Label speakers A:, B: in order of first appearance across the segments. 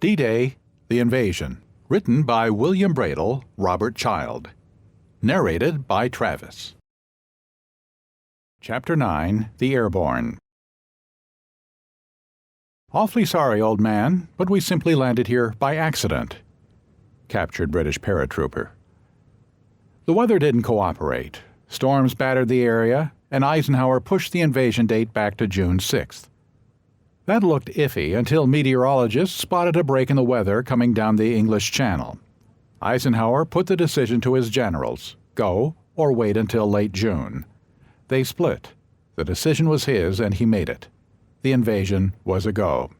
A: D-Day, The Invasion. Written by William Bradle, Robert Child. Narrated by Travis. Chapter 9, The Airborne. Awfully sorry, old man, but we simply landed here by accident. Captured British paratrooper. The weather didn't cooperate. Storms battered the area, and Eisenhower pushed the invasion date back to June 6th. That looked iffy until meteorologists spotted a break in the weather coming down the English Channel. Eisenhower put the decision to his generals, go or wait until late June. They split. The decision was his, and he made it. The invasion was a go.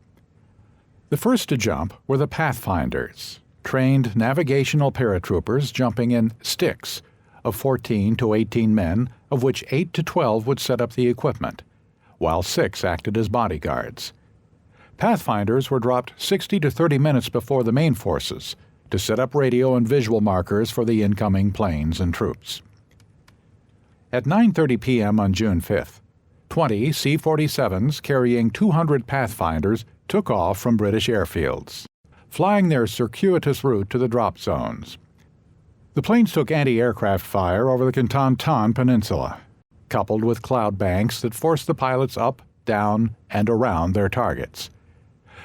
A: The first to jump were the Pathfinders, trained navigational paratroopers jumping in sticks of 14 to 18 men, of which 8 to 12 would set up the equipment, while 6 acted as bodyguards. Pathfinders were dropped 60 to 30 minutes before the main forces to set up radio and visual markers for the incoming planes and troops. At 9:30 p.m. on June 5th, 20 C-47s carrying 200 Pathfinders took off from British airfields, flying their circuitous route to the drop zones. The planes took anti-aircraft fire over the Canton Peninsula, coupled with cloud banks that forced the pilots up, down, and around their targets.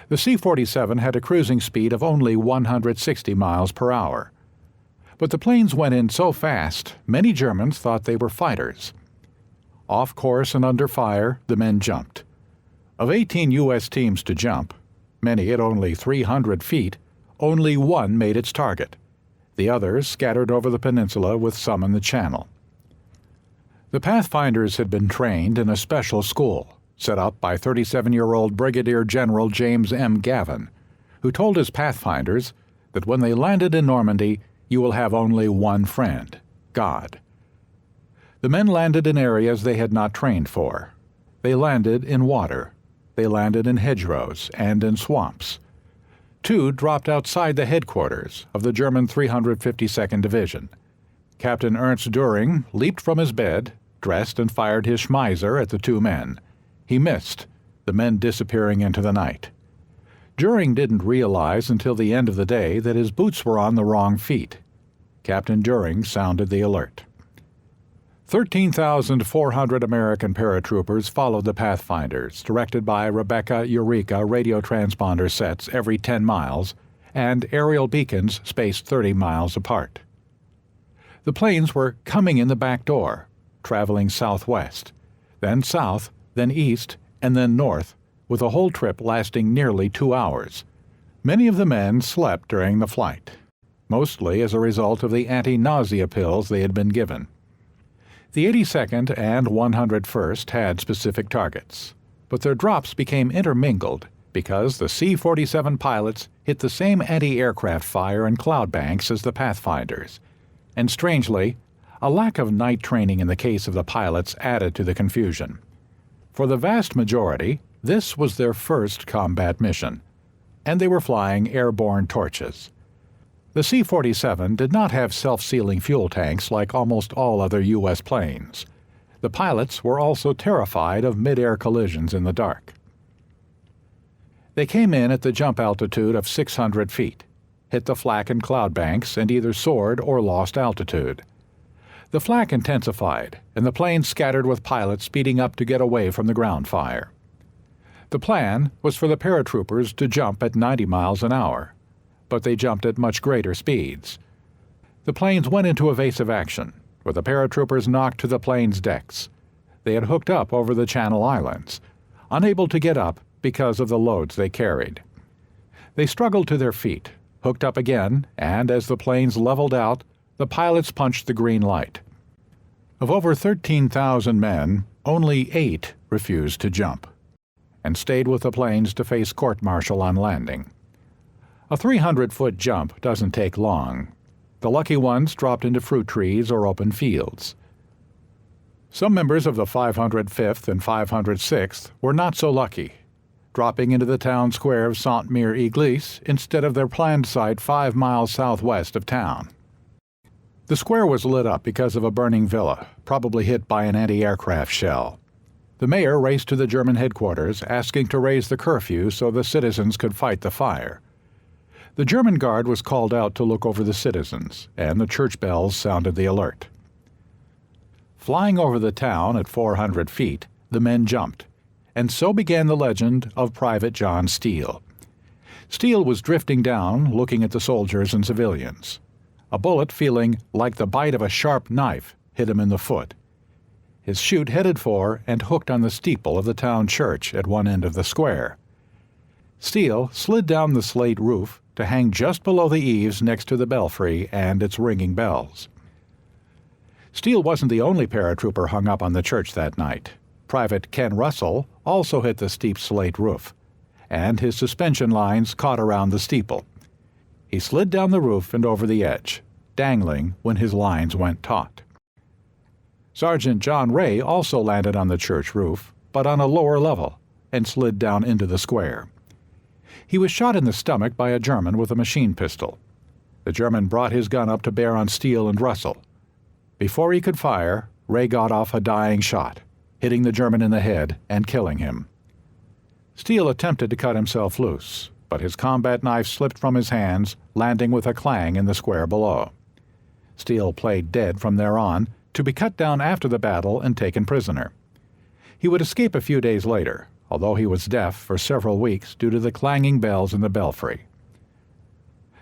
A: The C-47 had a cruising speed of only 160 miles per hour. But the planes went in so fast, many Germans thought they were fighters. Off course and under fire, the men jumped. Of 18 U.S. teams to jump, many at only 300 feet, only one made its target. The others scattered over the peninsula with some in the channel. The Pathfinders had been trained in a special school, set up by 37-year-old Brigadier General James M. Gavin, who told his Pathfinders that when they landed in Normandy, you will have only one friend, God. The men landed in areas they had not trained for. They landed in water. They landed in hedgerows and in swamps. 2 dropped outside the headquarters of the German 352nd Division. Captain Ernst Düring leaped from his bed, dressed and fired his Schmeiser at the 2 men. He missed, the men disappearing into the night. Düring didn't realize until the end of the day that his boots were on the wrong feet. Captain Düring sounded the alert. 13,400 American paratroopers followed the Pathfinders, directed by Rebecca Eureka radio transponder sets every 10 miles and aerial beacons spaced 30 miles apart. The planes were coming in the back door, traveling southwest, then south, then east, and then north, with the whole trip lasting nearly 2 hours. Many of the men slept during the flight, mostly as a result of the anti-nausea pills they had been given. The 82nd and 101st had specific targets, but their drops became intermingled because the C-47 pilots hit the same anti-aircraft fire and cloud banks as the Pathfinders, and strangely, a lack of night training in the case of the pilots added to the confusion. For the vast majority, this was their first combat mission, and they were flying airborne torches. The C-47 did not have self-sealing fuel tanks like almost all other U.S. planes. The pilots were also terrified of mid-air collisions in the dark. They came in at the jump altitude of 600 feet, hit the flak and cloud banks, and either soared or lost altitude. The flak intensified, and the planes scattered with pilots speeding up to get away from the ground fire. The plan was for the paratroopers to jump at 90 miles an hour, but they jumped at much greater speeds. The planes went into evasive action, where the paratroopers knocked to the planes' decks. They had hooked up over the Channel Islands, unable to get up because of the loads they carried. They struggled to their feet, hooked up again, and as the planes leveled out, the pilots punched the green light. Of over 13,000 men, only 8 refused to jump, and stayed with the planes to face court-martial on landing. A 300-foot jump doesn't take long. The lucky ones dropped into fruit trees or open fields. Some members of the 505th and 506th were not so lucky, dropping into the town square of Sainte-Mère-Église instead of their planned site 5 miles southwest of town. The square was lit up because of a burning villa, probably hit by an anti-aircraft shell. The mayor raced to the German headquarters asking to raise the curfew so the citizens could fight the fire. The German guard was called out to look over the citizens, and the church bells sounded the alert. Flying over the town at 400 feet, the men jumped, and so began the legend of Private John Steele. Steele was drifting down, looking at the soldiers and civilians. A bullet, feeling like the bite of a sharp knife, hit him in the foot. His chute headed for and hooked on the steeple of the town church at one end of the square. Steele slid down the slate roof to hang just below the eaves next to the belfry and its ringing bells. Steele wasn't the only paratrooper hung up on the church that night. Private Ken Russell also hit the steep slate roof, and his suspension lines caught around the steeple. He slid down the roof and over the edge, dangling when his lines went taut. Sergeant John Ray also landed on the church roof, but on a lower level, and slid down into the square. He was shot in the stomach by a German with a machine pistol. The German brought his gun up to bear on Steele and Russell. Before he could fire, Ray got off a dying shot, hitting the German in the head and killing him. Steele attempted to cut himself loose, but his combat knife slipped from his hands, landing with a clang in the square below. Steele played dead from there on, to be cut down after the battle and taken prisoner. He would escape a few days later, although he was deaf for several weeks due to the clanging bells in the belfry.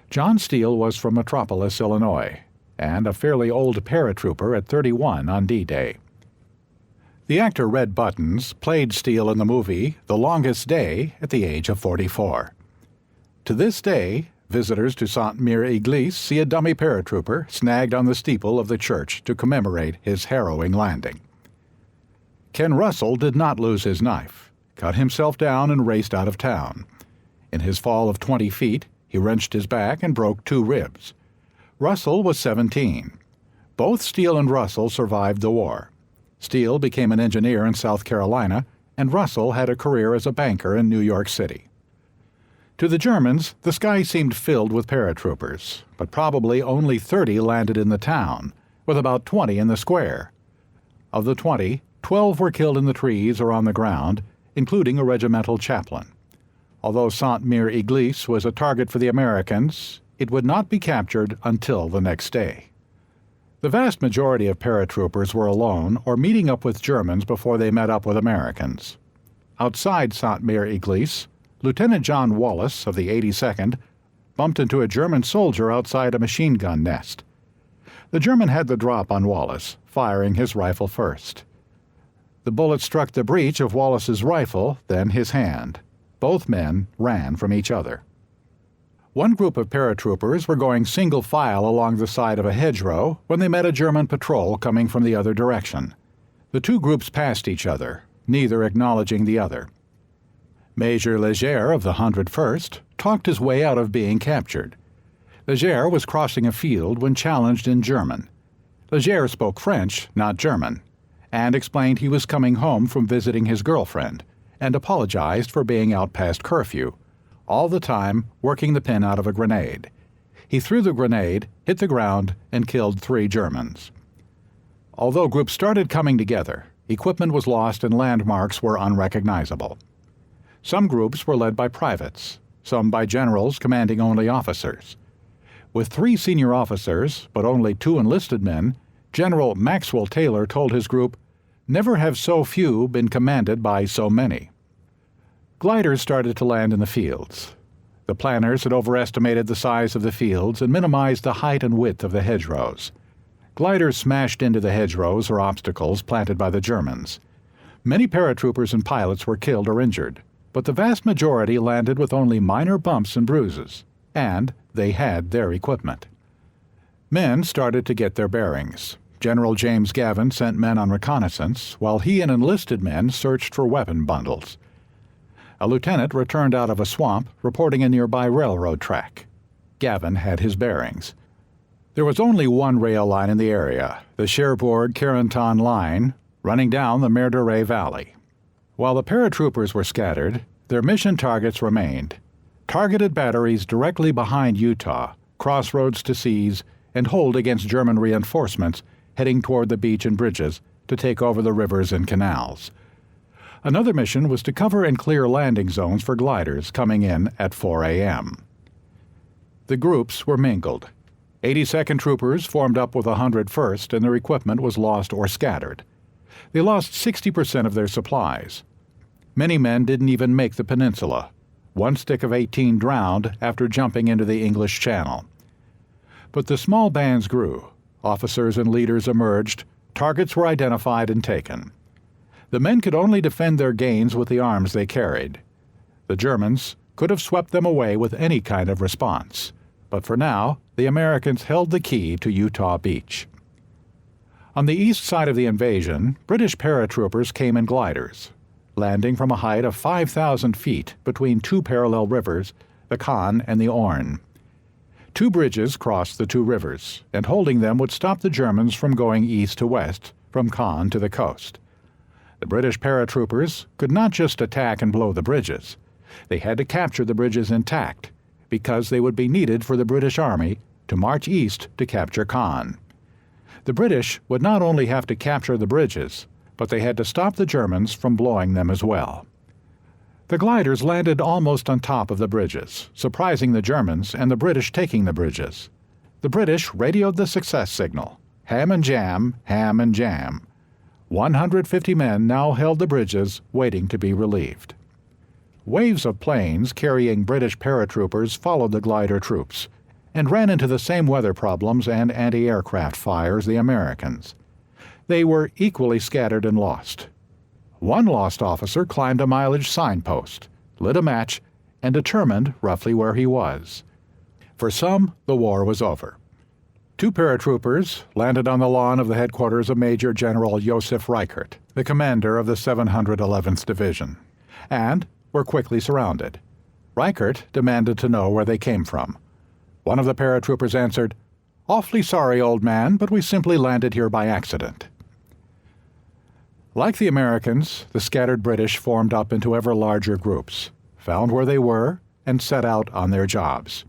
A: John Steele was from Metropolis, Illinois, and a fairly old paratrooper at 31 on D-Day. The actor Red Buttons played Steele in the movie The Longest Day at the age of 44. To this day, visitors to Sainte-Mère-Église see a dummy paratrooper snagged on the steeple of the church to commemorate his harrowing landing. Ken Russell did not lose his knife, cut himself down and raced out of town. In his fall of 20 feet, he wrenched his back and broke 2 ribs. Russell was 17. Both Steele and Russell survived the war. Steele became an engineer in South Carolina, and Russell had a career as a banker in New York City. To the Germans, the sky seemed filled with paratroopers, but probably only 30 landed in the town, with about 20 in the square. Of the 20, 12 were killed in the trees or on the ground, including a regimental chaplain. Although Sainte-Mère-Église was a target for the Americans, it would not be captured until the next day. The vast majority of paratroopers were alone or meeting up with Germans before they met up with Americans. Outside Sainte-Mère-Église, Lieutenant John Wallace of the 82nd bumped into a German soldier outside a machine gun nest. The German had the drop on Wallace, firing his rifle first. The bullet struck the breech of Wallace's rifle, then his hand. Both men ran from each other. One group of paratroopers were going single file along the side of a hedgerow when they met a German patrol coming from the other direction. The two groups passed each other, neither acknowledging the other. Major Leger of the 101st talked his way out of being captured. Leger was crossing a field when challenged in German. Leger spoke French, not German, and explained he was coming home from visiting his girlfriend, and apologized for being out past curfew, all the time working the pin out of a grenade. He threw the grenade, hit the ground, and killed 3 Germans. Although groups started coming together, equipment was lost and landmarks were unrecognizable. Some groups were led by privates, some by generals commanding only officers. With 3 senior officers, but only 2 enlisted men, General Maxwell Taylor told his group, "Never have so few been commanded by so many." Gliders started to land in the fields. The planners had overestimated the size of the fields and minimized the height and width of the hedgerows. Gliders smashed into the hedgerows or obstacles planted by the Germans. Many paratroopers and pilots were killed or injured, but the vast majority landed with only minor bumps and bruises, and they had their equipment. Men started to get their bearings. General James Gavin sent men on reconnaissance, while he and enlisted men searched for weapon bundles. A lieutenant returned out of a swamp, reporting a nearby railroad track. Gavin had his bearings. There was only one rail line in the area, the Cherbourg-Carentan line, running down the Mer de Rey Valley. While the paratroopers were scattered, their mission targets remained. Targeted batteries directly behind Utah, crossroads to seize, and hold against German reinforcements heading toward the beach and bridges to take over the rivers and canals. Another mission was to cover and clear landing zones for gliders coming in at 4 a.m. The groups were mingled. 82nd Troopers formed up with 101st, and their equipment was lost or scattered. They lost 60% of their supplies. Many men didn't even make the peninsula. One stick of 18 drowned after jumping into the English Channel. But the small bands grew. Officers and leaders emerged. Targets were identified and taken. The men could only defend their gains with the arms they carried. The Germans could have swept them away with any kind of response. But for now, the Americans held the key to Utah Beach. On the east side of the invasion, British paratroopers came in gliders, landing from a height of 5,000 feet between two parallel rivers, the Con and the Orne. Two bridges crossed the two rivers, and holding them would stop the Germans from going east to west, from Con to the coast. The British paratroopers could not just attack and blow the bridges. They had to capture the bridges intact, because they would be needed for the British Army to march east to capture Con. The British would not only have to capture the bridges, but they had to stop the Germans from blowing them as well. The gliders landed almost on top of the bridges, surprising the Germans and the British taking the bridges. The British radioed the success signal, ham and jam, ham and jam. 150 men now held the bridges, waiting to be relieved. Waves of planes carrying British paratroopers followed the glider troops and ran into the same weather problems and anti-aircraft fire as the Americans. They were equally scattered and lost. One lost officer climbed a mileage signpost, lit a match, and determined roughly where he was. For some, the war was over. Two paratroopers landed on the lawn of the headquarters of Major General Josef Reichert, the commander of the 711th Division, and were quickly surrounded. Reichert demanded to know where they came from. One of the paratroopers answered, "Awfully sorry, old man, but we simply landed here by accident." Like the Americans, the scattered British formed up into ever larger groups, found where they were, and set out on their jobs.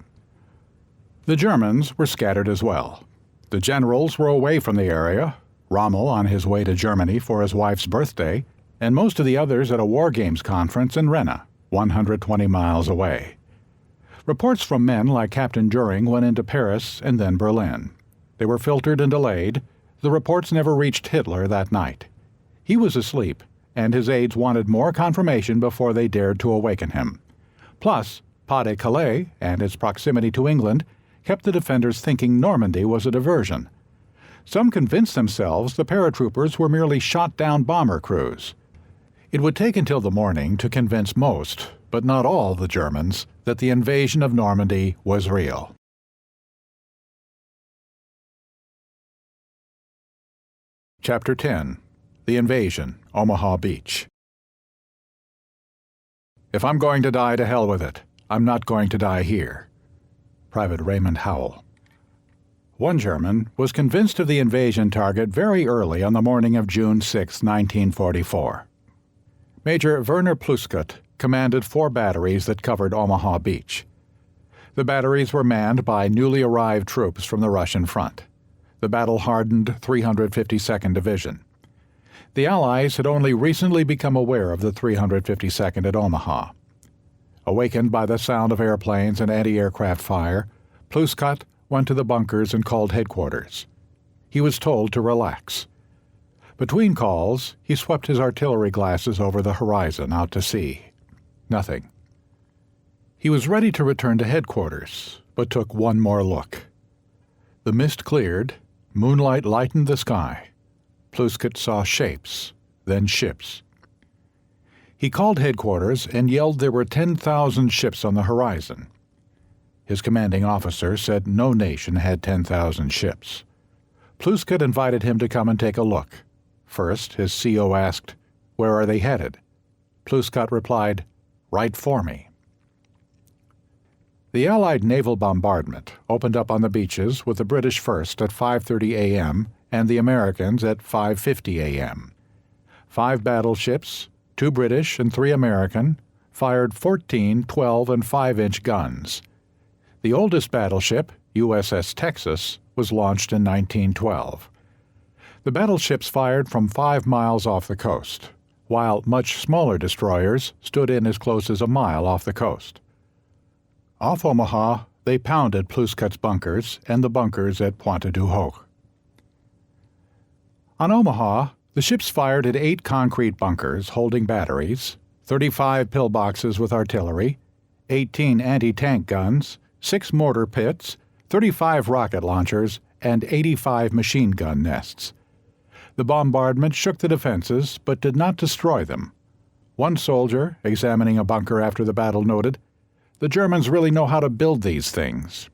A: The Germans were scattered as well. The generals were away from the area, Rommel on his way to Germany for his wife's birthday, and most of the others at a War Games conference in Rennes, 120 miles away. Reports from men like Captain Düring went into Paris and then Berlin. They were filtered and delayed. The reports never reached Hitler that night. He was asleep, and his aides wanted more confirmation before they dared to awaken him. Plus, Pas-de-Calais and its proximity to England kept the defenders thinking Normandy was a diversion. Some convinced themselves the paratroopers were merely shot-down bomber crews. It would take until the morning to convince most, but not all, the Germans that the invasion of Normandy was real. Chapter 10. The Invasion, Omaha Beach. "If I'm going to die, to hell with it. I'm not going to die here." Private Raymond Howell. One German was convinced of the invasion target very early on the morning of June 6, 1944. Major Werner Pluskat commanded 4 batteries that covered Omaha Beach. The batteries were manned by newly arrived troops from the Russian front, the battle-hardened 352nd Division. The Allies had only recently become aware of the 352nd at Omaha. Awakened by the sound of airplanes and anti-aircraft fire, Pluskat went to the bunkers and called headquarters. He was told to relax. Between calls, he swept his artillery glasses over the horizon out to sea. Nothing. He was ready to return to headquarters, but took one more look. The mist cleared, moonlight lightened the sky. Pluskat saw shapes, then ships. He called headquarters and yelled there were 10,000 ships on the horizon. His commanding officer said no nation had 10,000 ships. Pluskat invited him to come and take a look. First, his CO asked, "Where are they headed?" Pluskat replied, "Right for me." The Allied naval bombardment opened up on the beaches with the British first at 5:30 a.m. and the Americans at 5:50 a.m. 5 battleships, 2 British and 3 American, fired 14, 12, and 5-inch guns. The oldest battleship, USS Texas, was launched in 1912. The battleships fired from 5 miles off the coast, while much smaller destroyers stood in as close as a mile off the coast. Off Omaha, They pounded Ploeskut's bunkers and the bunkers at Pointe-du-Hoc. On Omaha, the ships fired at 8 concrete bunkers holding batteries, 35 pillboxes with artillery, 18 anti-tank guns, 6 mortar pits, 35 rocket launchers, and 85 machine gun nests. The bombardment shook the defenses but did not destroy them. One soldier, examining a bunker after the battle, noted, "The Germans really know how to build these things."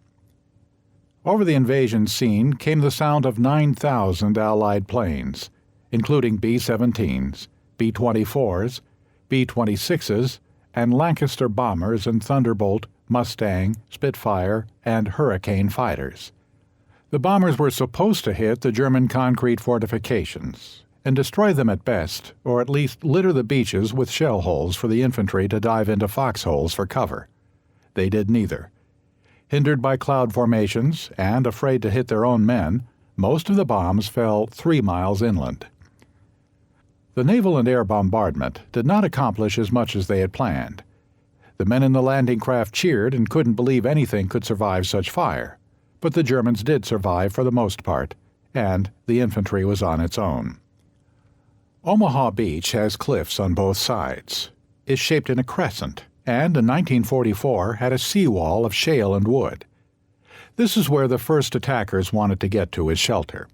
A: Over the invasion scene came the sound of 9,000 Allied planes, including B-17s, B-24s, B-26s, and Lancaster bombers and Thunderbolt, Mustang, Spitfire, and Hurricane fighters. The bombers were supposed to hit the German concrete fortifications and destroy them at best, or at least litter the beaches with shell holes for the infantry to dive into foxholes for cover. They did neither. Hindered by cloud formations and afraid to hit their own men, most of the bombs fell 3 miles inland. The naval and air bombardment did not accomplish as much as they had planned. The men in the landing craft cheered and couldn't believe anything could survive such fire, but the Germans did survive for the most part, and the infantry was on its own. Omaha Beach has cliffs on both sides, is shaped in a crescent, and in 1944 had a seawall of shale and wood. This is where the first attackers wanted to get to as shelter.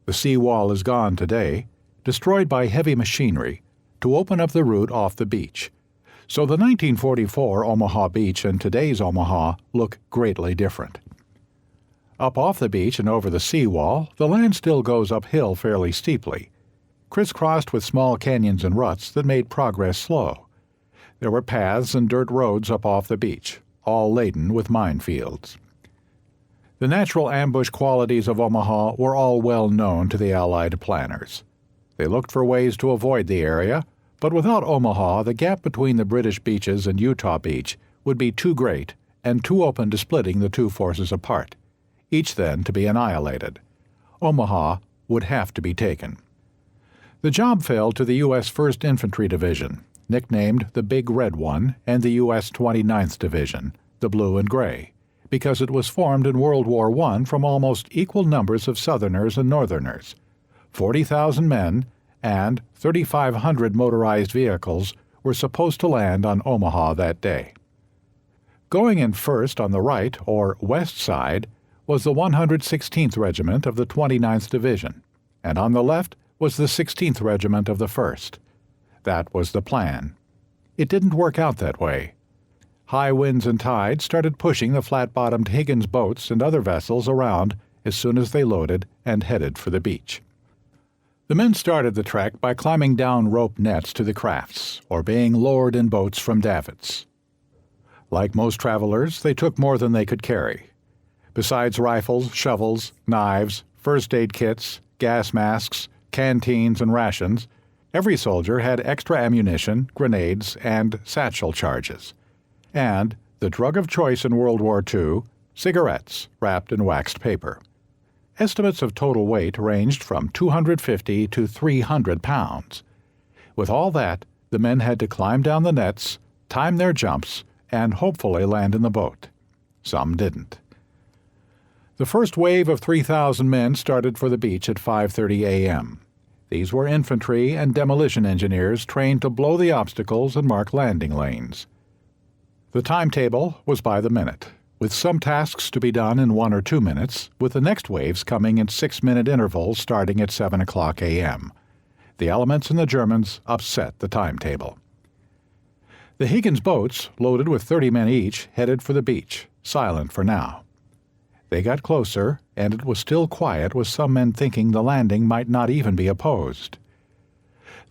A: The seawall is gone today, destroyed by heavy machinery, to open up the route off the beach. So the 1944 Omaha Beach and today's Omaha look greatly different. Up off the beach and over the seawall, the land still goes uphill fairly steeply, crisscrossed with small canyons and ruts that made progress slow. There were paths and dirt roads up off the beach, all laden with minefields. The natural ambush qualities of Omaha were all well known to the Allied planners. They looked for ways to avoid the area, but without Omaha, the gap between the British beaches and Utah Beach would be too great and too open to splitting the two forces apart, each then to be annihilated. Omaha would have to be taken. The job fell to the U.S. 1st Infantry Division, nicknamed the Big Red One, and the U.S. 29th Division, the Blue and Gray, because it was formed in World War I from almost equal numbers of Southerners and Northerners. 40,000 men and 3,500 motorized vehicles were supposed to land on Omaha that day. Going in first on the right, or west side, was the 116th Regiment of the 29th Division, and on the left was the 16th Regiment of the 1st. That was the plan. It didn't work out that way. High winds and tides started pushing the flat-bottomed Higgins boats and other vessels around as soon as they loaded and headed for the beach. The men started the trek by climbing down rope nets to the crafts, or being lowered in boats from davits. Like most travelers, they took more than they could carry. Besides rifles, shovels, knives, first aid kits, gas masks, canteens, and rations, every soldier had extra ammunition, grenades, and satchel charges. And, the drug of choice in World War II, cigarettes wrapped in waxed paper. Estimates of total weight ranged from 250 to 300 pounds. With all that, the men had to climb down the nets, time their jumps, and hopefully land in the boat. Some didn't. The first wave of 3,000 men started for the beach at 5:30 a.m. These were infantry and demolition engineers trained to blow the obstacles and mark landing lanes. The timetable was by the minute, with some tasks to be done in 1 or 2 minutes, with the next waves coming in 6-minute intervals starting at 7 o'clock a.m. The elements and the Germans upset the timetable. The Higgins boats, loaded with 30 men each, headed for the beach, silent for now. They got closer, and it was still quiet, with some men thinking the landing might not even be opposed.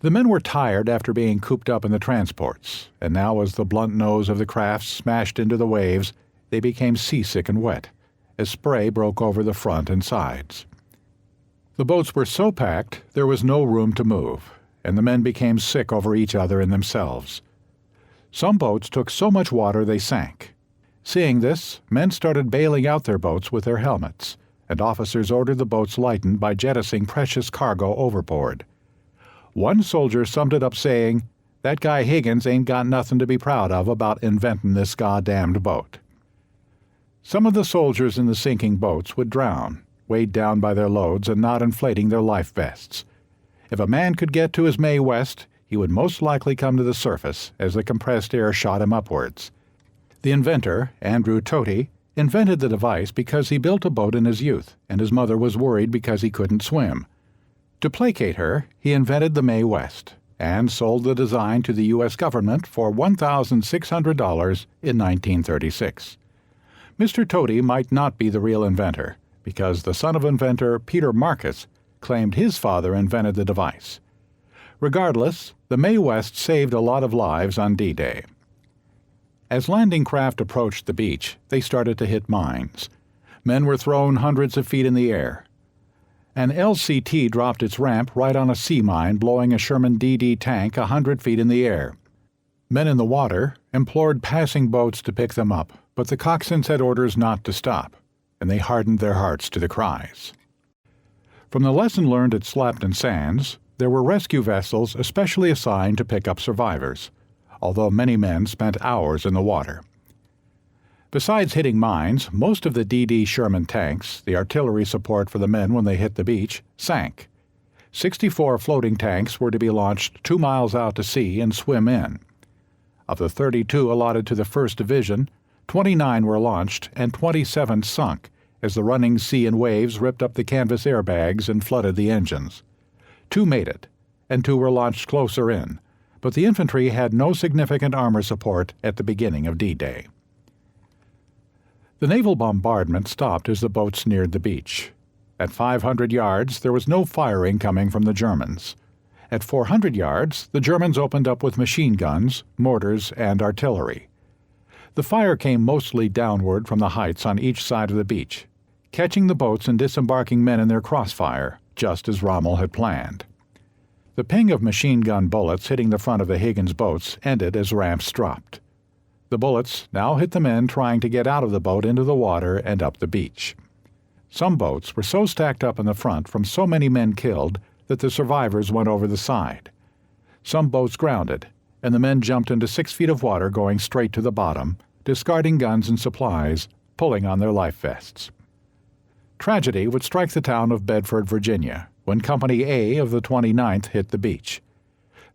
A: The men were tired after being cooped up in the transports, and now as the blunt nose of the craft smashed into the waves, they became seasick and wet, as spray broke over the front and sides. The boats were so packed there was no room to move, and the men became sick over each other and themselves. Some boats took so much water they sank. Seeing this, men started bailing out their boats with their helmets, and officers ordered the boats lightened by jettisoning precious cargo overboard. One soldier summed it up saying, "That guy Higgins ain't got nothing to be proud of about inventing this goddamned boat." Some of the soldiers in the sinking boats would drown, weighed down by their loads and not inflating their life vests. If a man could get to his Mae West, he would most likely come to the surface as the compressed air shot him upwards. The inventor, Andrew Toty, invented the device because he built a boat in his youth, and his mother was worried because he couldn't swim. To placate her, he invented the Mae West and sold the design to the U.S. government for $1,600 in 1936. Mr. Toty might not be the real inventor, because the son of inventor Peter Marcus claimed his father invented the device. Regardless, the Mae West saved a lot of lives on D-Day. As landing craft approached the beach, they started to hit mines. Men were thrown hundreds of feet in the air. An LCT dropped its ramp right on a sea mine, blowing a Sherman DD tank 100 feet in the air. Men in the water implored passing boats to pick them up, but the coxswains had orders not to stop, and they hardened their hearts to the cries. From the lesson learned at Slapton Sands, there were rescue vessels especially assigned to pick up survivors, although many men spent hours in the water. Besides hitting mines, most of the DD Sherman tanks, the artillery support for the men when they hit the beach, sank. 64 floating tanks were to be launched 2 miles out to sea and swim in. Of the 32 allotted to the 1st Division, 29 were launched and 27 sunk as the running sea and waves ripped up the canvas airbags and flooded the engines. 2 made it, and 2 were launched closer in, but the infantry had no significant armor support at the beginning of D-Day. The naval bombardment stopped as the boats neared the beach. At 500 yards, there was no firing coming from the Germans. At 400 yards, the Germans opened up with machine guns, mortars, and artillery. The fire came mostly downward from the heights on each side of the beach, catching the boats and disembarking men in their crossfire, just as Rommel had planned. The ping of machine gun bullets hitting the front of the Higgins boats ended as ramps dropped. The bullets now hit the men trying to get out of the boat into the water and up the beach. Some boats were so stacked up in the front from so many men killed that the survivors went over the side. Some boats grounded, and the men jumped into 6 feet of water going straight to the bottom, discarding guns and supplies, pulling on their life vests. Tragedy would strike the town of Bedford, Virginia, when Company A of the 29th hit the beach.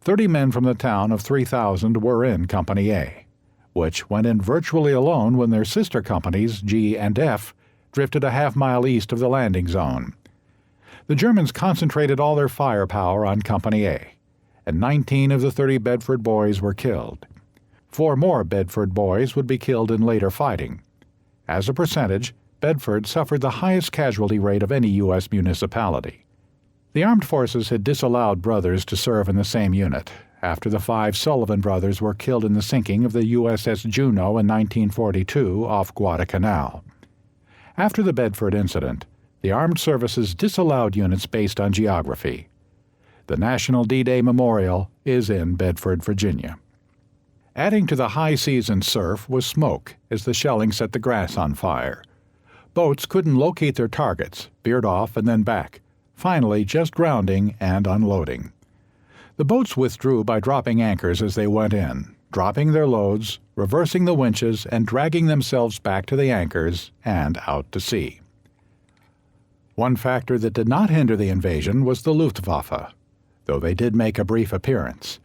A: 30 men from the town of 3,000 were in Company A, which went in virtually alone when their sister companies, G and F, drifted a half-mile east of the landing zone. The Germans concentrated all their firepower on Company A, and 19 of the 30 Bedford boys were killed. 4 more Bedford boys would be killed in later fighting. As a percentage, Bedford suffered the highest casualty rate of any U.S. municipality. The armed forces had disallowed brothers to serve in the same unit, after the 5 Sullivan brothers were killed in the sinking of the USS Juno in 1942 off Guadalcanal. After the Bedford incident, the armed services disallowed units based on geography. The National D-Day Memorial is in Bedford, Virginia. Adding to the high seas and surf was smoke as the shelling set the grass on fire. Boats couldn't locate their targets, veered off and then back, finally just grounding and unloading. The boats withdrew by dropping anchors as they went in, dropping their loads, reversing the winches, and dragging themselves back to the anchors and out to sea. One factor that did not hinder the invasion was the Luftwaffe, though they did make a brief appearance.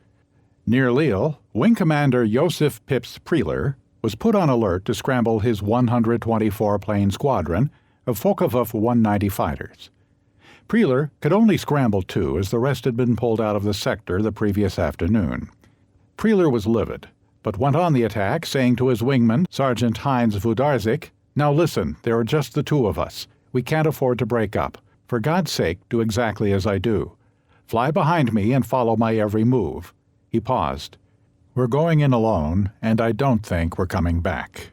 A: Near Lille, Wing Commander Joseph Pips Preeler was put on alert to scramble his 124-plane squadron of Focke-Wulf 190 fighters. Preeler could only scramble 2 as the rest had been pulled out of the sector the previous afternoon. Preeler was livid, but went on the attack, saying to his wingman, Sergeant Heinz Wudarzik, "Now listen, there are just the 2 of us. We can't afford to break up. For God's sake, do exactly as I do. Fly behind me and follow my every move." He paused. "We're going in alone, and I don't think we're coming back."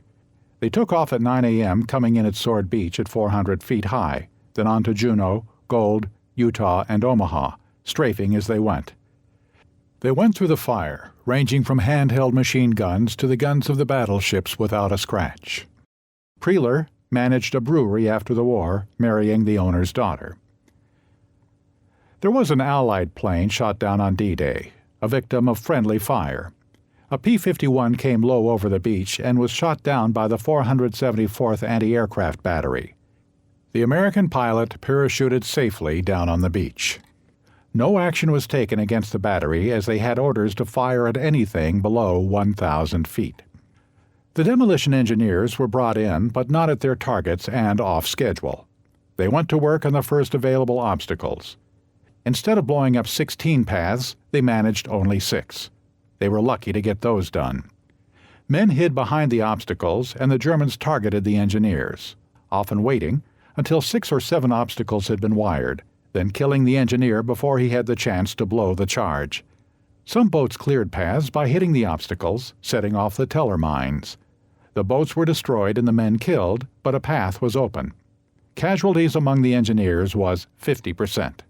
A: They took off at 9 a.m., coming in at Sword Beach at 400 feet high, then on to Juno, Gold, Utah, and Omaha, strafing as they went. They went through the fire, ranging from handheld machine guns to the guns of the battleships without a scratch. Preeler managed a brewery after the war, marrying the owner's daughter. There was an Allied plane shot down on D-Day, a victim of friendly fire. A P-51 came low over the beach and was shot down by the 474th Anti-Aircraft Battery. The American pilot parachuted safely down on the beach. No action was taken against the battery as they had orders to fire at anything below 1,000 feet. The demolition engineers were brought in, but not at their targets and off schedule. They went to work on the first available obstacles. Instead of blowing up 16 paths, they managed only 6. They were lucky to get those done. Men hid behind the obstacles, and the Germans targeted the engineers, often waiting until 6 or 7 obstacles had been wired, then killing the engineer before he had the chance to blow the charge. Some boats cleared paths by hitting the obstacles, setting off the teller mines. The boats were destroyed and the men killed, but a path was open. Casualties among the engineers was 50%.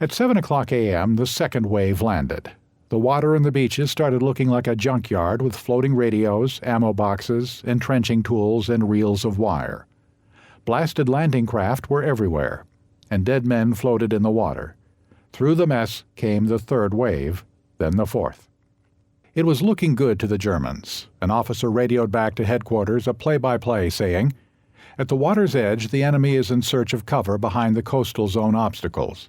A: At 7:00 a.m., the second wave landed. The water in the beaches started looking like a junkyard with floating radios, ammo boxes, entrenching tools, and reels of wire. Blasted landing craft were everywhere, and dead men floated in the water. Through the mess came the third wave, then the fourth. It was looking good to the Germans. An officer radioed back to headquarters a play-by-play saying, "At the water's edge, the enemy is in search of cover behind the coastal zone obstacles.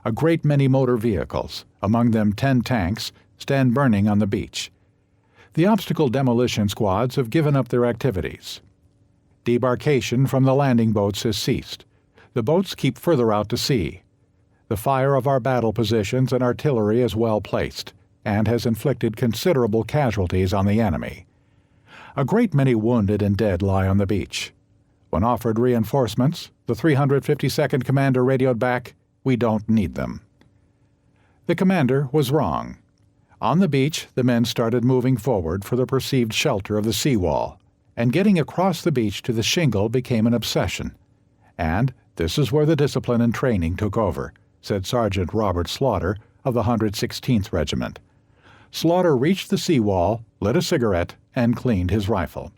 A: A great many motor vehicles, among them 10 tanks, stand burning on the beach. The obstacle demolition squads have given up their activities. Debarkation from the landing boats has ceased. The boats keep further out to sea. The fire of our battle positions and artillery is well placed, and has inflicted considerable casualties on the enemy. A great many wounded and dead lie on the beach. When offered reinforcements, the 352nd Commander radioed back, 'We don't need them.'" The commander was wrong. On the beach, the men started moving forward for the perceived shelter of the seawall, and getting across the beach to the shingle became an obsession. And this is where the discipline and training took over, said Sergeant Robert Slaughter of the 116th Regiment. Slaughter reached the seawall, lit a cigarette, and cleaned his rifle.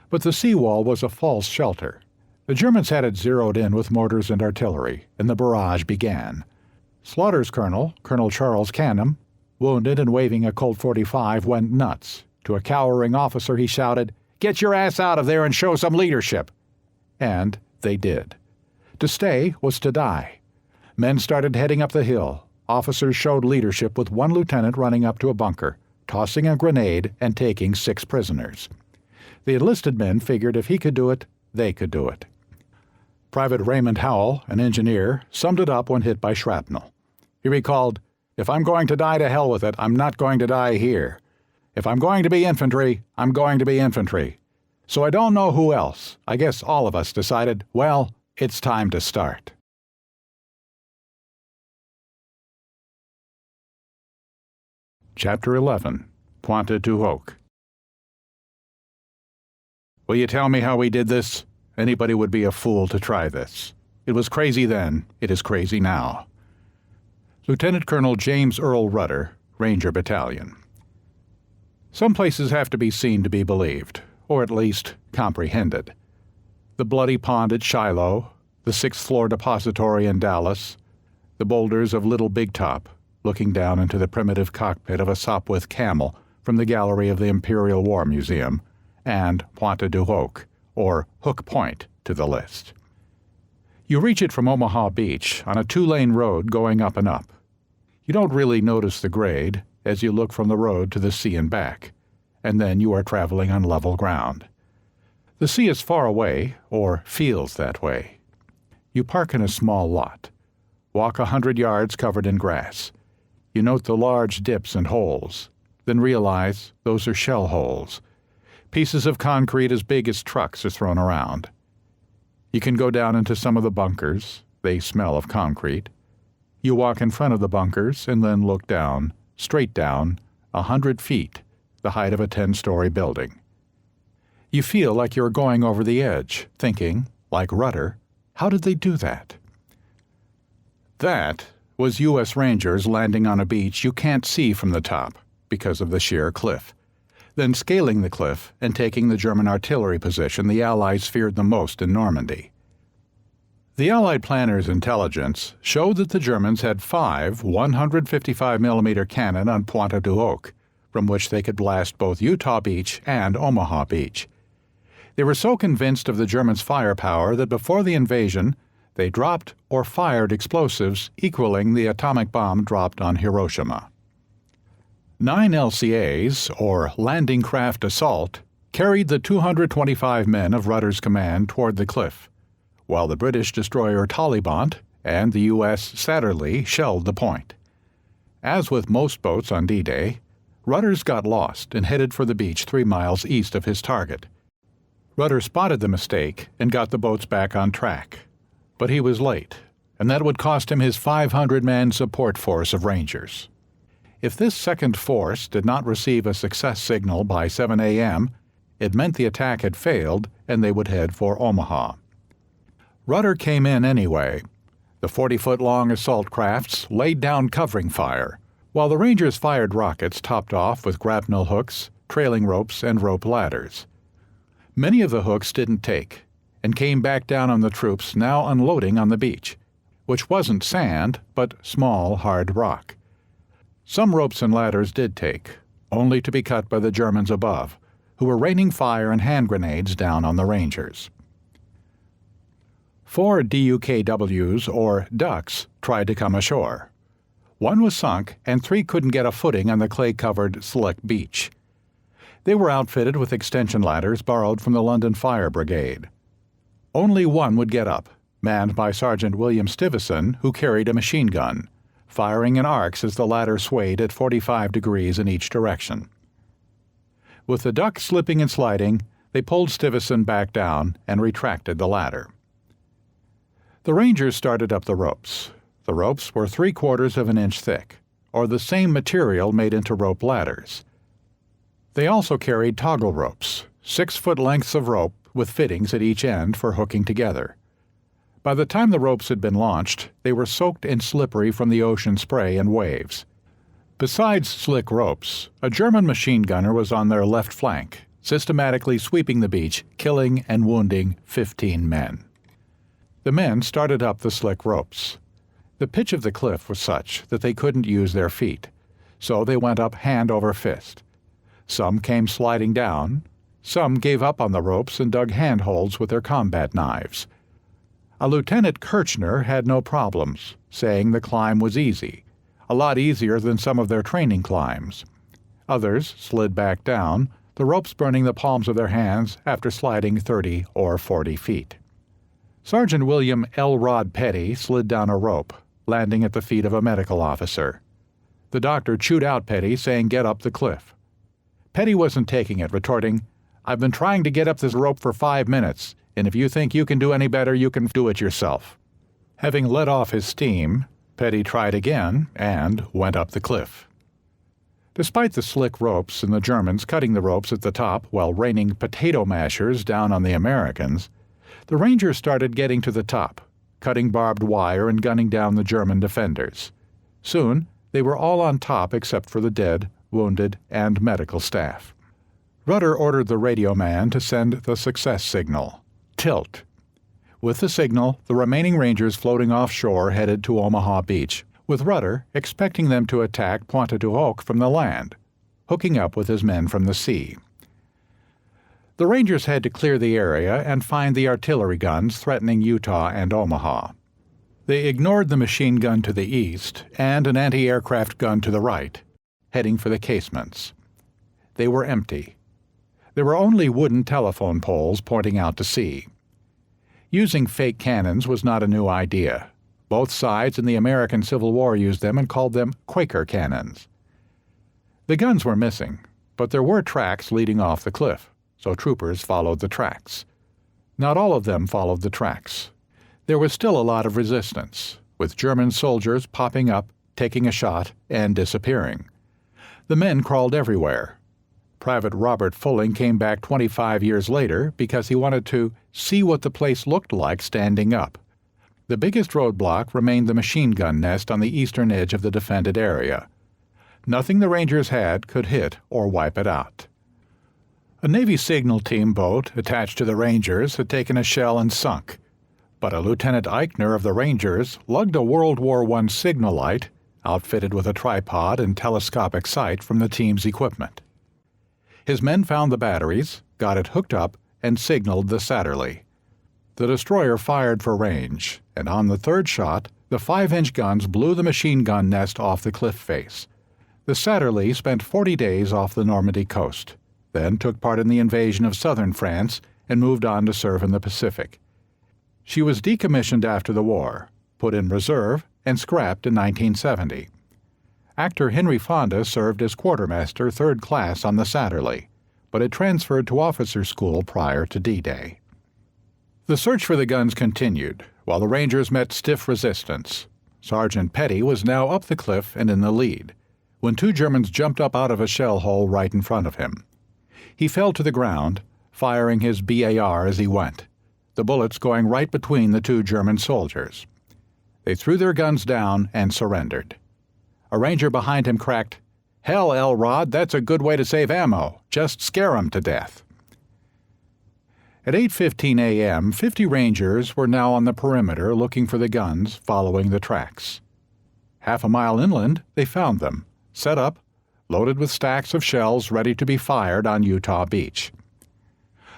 A: But the seawall was a false shelter. The Germans had it zeroed in with mortars and artillery, and the barrage began. Slaughter's colonel, Colonel Charles Canham, wounded and waving a Colt .45, went nuts. To a cowering officer he shouted, "Get your ass out of there and show some leadership!" And they did. To stay was to die. Men started heading up the hill. Officers showed leadership with one lieutenant running up to a bunker, tossing a grenade and taking 6 prisoners. The enlisted men figured if he could do it, they could do it. Private Raymond Howell, an engineer, summed it up when hit by shrapnel. He recalled, "If I'm going to die, to hell with it, I'm not going to die here. If I'm going to be infantry, I'm going to be infantry. So I don't know who else. I guess all of us decided, well, it's time to start." Chapter 11. Pointe-du-Hoc. "Will you tell me how we did this? Anybody would be a fool to try this. It was crazy then, it is crazy now." Lieutenant Colonel James Earl Rudder, Ranger Battalion. Some places have to be seen to be believed, or at least comprehended. The bloody pond at Shiloh, the 6th-floor depository in Dallas, the boulders of Little Big Top, looking down into the primitive cockpit of a Sopwith Camel from the gallery of the Imperial War Museum, and Pointe-du-Hoc, or Hook Point, to the list. You reach it from Omaha Beach on a 2-lane road going up and up. You don't really notice the grade as you look from the road to the sea and back, and then you are traveling on level ground. The sea is far away, or feels that way. You park in a small lot. Walk 100 yards covered in grass. You note the large dips and holes, then realize those are shell holes. Pieces of concrete as big as trucks are thrown around. You can go down into some of the bunkers. They smell of concrete. You walk in front of the bunkers and then look down, straight down, 100 feet, the height of a 10-story building. You feel like you're going over the edge, thinking, like Rudder, how did they do that? That was U.S. Rangers landing on a beach you can't see from the top because of the sheer cliff, then scaling the cliff and taking the German artillery position the Allies feared the most in Normandy. The Allied planners' intelligence showed that the Germans had 5 155mm cannon on Pointe-du-Hoc, from which they could blast both Utah Beach and Omaha Beach. They were so convinced of the Germans' firepower that before the invasion, they dropped or fired explosives equaling the atomic bomb dropped on Hiroshima. 9 LCAs, or Landing Craft Assault, carried the 225 men of Rudder's command toward the cliff, while the British destroyer Taliban and the U.S. Satterlee shelled the point. As with most boats on D-Day, Rudder's got lost and headed for the beach 3 miles east of his target. Rudder spotted the mistake and got the boats back on track. But he was late, and that would cost him his 500-man support force of Rangers. If this second force did not receive a success signal by 7 a.m., it meant the attack had failed and they would head for Omaha. Rudder came in anyway. The 40-foot-long assault crafts laid down covering fire, while the Rangers fired rockets topped off with grapnel hooks, trailing ropes, and rope ladders. Many of the hooks didn't take, and came back down on the troops now unloading on the beach, which wasn't sand, but small, hard rock. Some ropes and ladders did take, only to be cut by the Germans above, who were raining fire and hand grenades down on the Rangers. 4 DUKWs, or ducks, tried to come ashore. 1 was sunk, and 3 couldn't get a footing on the clay-covered, slick beach. They were outfitted with extension ladders borrowed from the London Fire Brigade. Only 1 would get up, manned by Sergeant William Stivison, who carried a machine gun, firing in arcs as the ladder swayed at 45 degrees in each direction. With the duck slipping and sliding, they pulled Stivison back down and retracted the ladder. The Rangers started up the ropes. The ropes were 3/4 of an inch thick, or the same material made into rope ladders. They also carried toggle ropes, 6-foot lengths of rope with fittings at each end for hooking together. By the time the ropes had been launched, they were soaked and slippery from the ocean spray and waves. Besides slick ropes, a German machine gunner was on their left flank, systematically sweeping the beach, killing and wounding 15 men. The men started up the slick ropes. The pitch of the cliff was such that they couldn't use their feet, so they went up hand over fist. Some came sliding down. Some gave up on the ropes and dug handholds with their combat knives. A Lieutenant Kirchner had no problems, saying the climb was easy, a lot easier than some of their training climbs. Others slid back down, the ropes burning the palms of their hands after sliding 30 or 40 feet. Sergeant William L. Rod Petty slid down a rope, landing at the feet of a medical officer. The doctor chewed out Petty, saying, "Get up the cliff." Petty wasn't taking it, retorting, "I've been trying to get up this rope for 5 minutes, and if you think you can do any better, you can do it yourself." Having let off his steam, Petty tried again and went up the cliff. Despite the slick ropes and the Germans cutting the ropes at the top while raining potato mashers down on the Americans, the Rangers started getting to the top, cutting barbed wire and gunning down the German defenders. Soon, they were all on top except for the dead, wounded, and medical staff. Rudder ordered the radio man to send the success signal, tilt. With the signal, the remaining Rangers floating offshore headed to Omaha Beach, with Rudder expecting them to attack Pointe-du-Hoc from the land, hooking up with his men from the sea. The Rangers had to clear the area and find the artillery guns threatening Utah and Omaha. They ignored the machine gun to the east and an anti-aircraft gun to the right, heading for the casements. They were empty. There were only wooden telephone poles pointing out to sea. Using fake cannons was not a new idea. Both sides in the American Civil War used them and called them Quaker cannons. The guns were missing, but there were tracks leading off the cliff, so troopers followed the tracks. Not all of them followed the tracks. There was still a lot of resistance, with German soldiers popping up, taking a shot, and disappearing. The men crawled everywhere. Private Robert Fulling came back 25 years later because he wanted to see what the place looked like standing up. The biggest roadblock remained the machine gun nest on the eastern edge of the defended area. Nothing the Rangers had could hit or wipe it out. A Navy signal team boat attached to the Rangers had taken a shell and sunk, but a Lieutenant Eichner of the Rangers lugged a World War I signal light, outfitted with a tripod and telescopic sight from the team's equipment. His men found the batteries, got it hooked up, and signaled the Satterlee. The destroyer fired for range, and on the third shot, the 5-inch guns blew the machine gun nest off the cliff face. The Satterlee spent 40 days off the Normandy coast, then took part in the invasion of southern France and moved on to serve in the Pacific. She was decommissioned after the war, put in reserve, and scrapped in 1970. Actor Henry Fonda served as quartermaster 3rd class on the Satterlee, but had transferred to officer school prior to D-Day. The search for the guns continued, while the Rangers met stiff resistance. Sergeant Petty was now up the cliff and in the lead, when 2 Germans jumped up out of a shell hole right in front of him. He fell to the ground, firing his BAR as he went, the bullets going right between the 2 German soldiers. They threw their guns down and surrendered. A Ranger behind him cracked, "Hell, Elrod, that's a good way to save ammo. Just scare 'em to death." At 8:15 a.m., 50 Rangers were now on the perimeter looking for the guns, following the tracks. Half a mile inland, they found them, set up, loaded with stacks of shells ready to be fired on Utah Beach.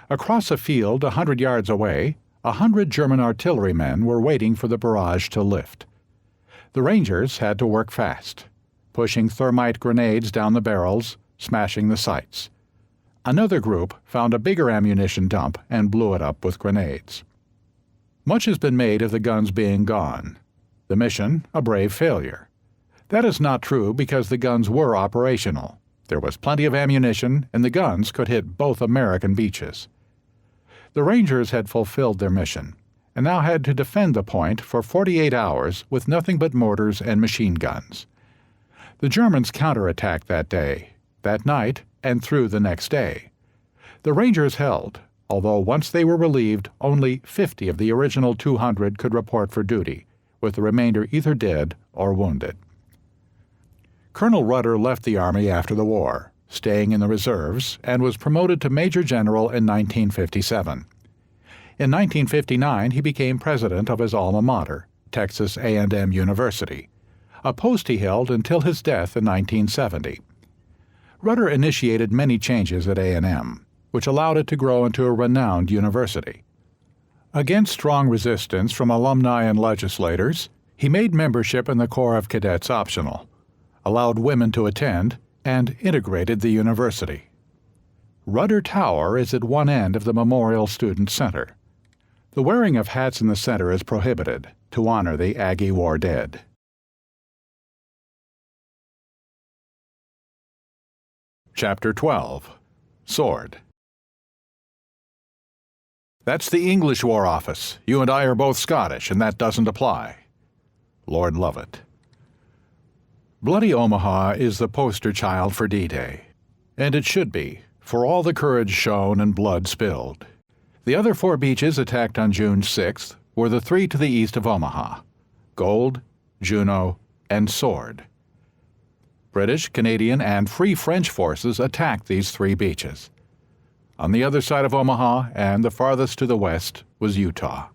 A: Across a field 100 yards away, 100 German artillerymen were waiting for the barrage to lift. The Rangers had to work fast, pushing thermite grenades down the barrels, smashing the sights. Another group found a bigger ammunition dump and blew it up with grenades. Much has been made of the guns being gone. The mission, a brave failure. That is not true because the guns were operational. There was plenty of ammunition, and the guns could hit both American beaches. The Rangers had fulfilled their mission, and now had to defend the point for 48 hours with nothing but mortars and machine guns. The Germans counterattacked that day, that night, and through the next day. The Rangers held, although once they were relieved, only 50 of the original 200 could report for duty, with the remainder either dead or wounded. Colonel Rudder left the Army after the war, staying in the reserves, and was promoted to Major General in 1957. In 1959, he became president of his alma mater, Texas A&M University, a post he held until his death in 1970. Rudder initiated many changes at A&M, which allowed it to grow into a renowned university. Against strong resistance from alumni and legislators, he made membership in the Corps of Cadets optional, allowed women to attend, and integrated the university. Rudder Tower is at one end of the Memorial Student Center. The wearing of hats in the center is prohibited to honor the Aggie War dead. Chapter 12. Sword. That's the English War Office. You and I are both Scottish, and that doesn't apply. Lord Lovett. Bloody Omaha is the poster child for D-Day, and it should be, for all the courage shown and blood spilled. The other 4 beaches attacked on June 6th were the 3 to the east of Omaha: Gold, Juno, and Sword. British, Canadian, and Free French forces attacked these 3 beaches. On the other side of Omaha, and the farthest to the west, was Utah.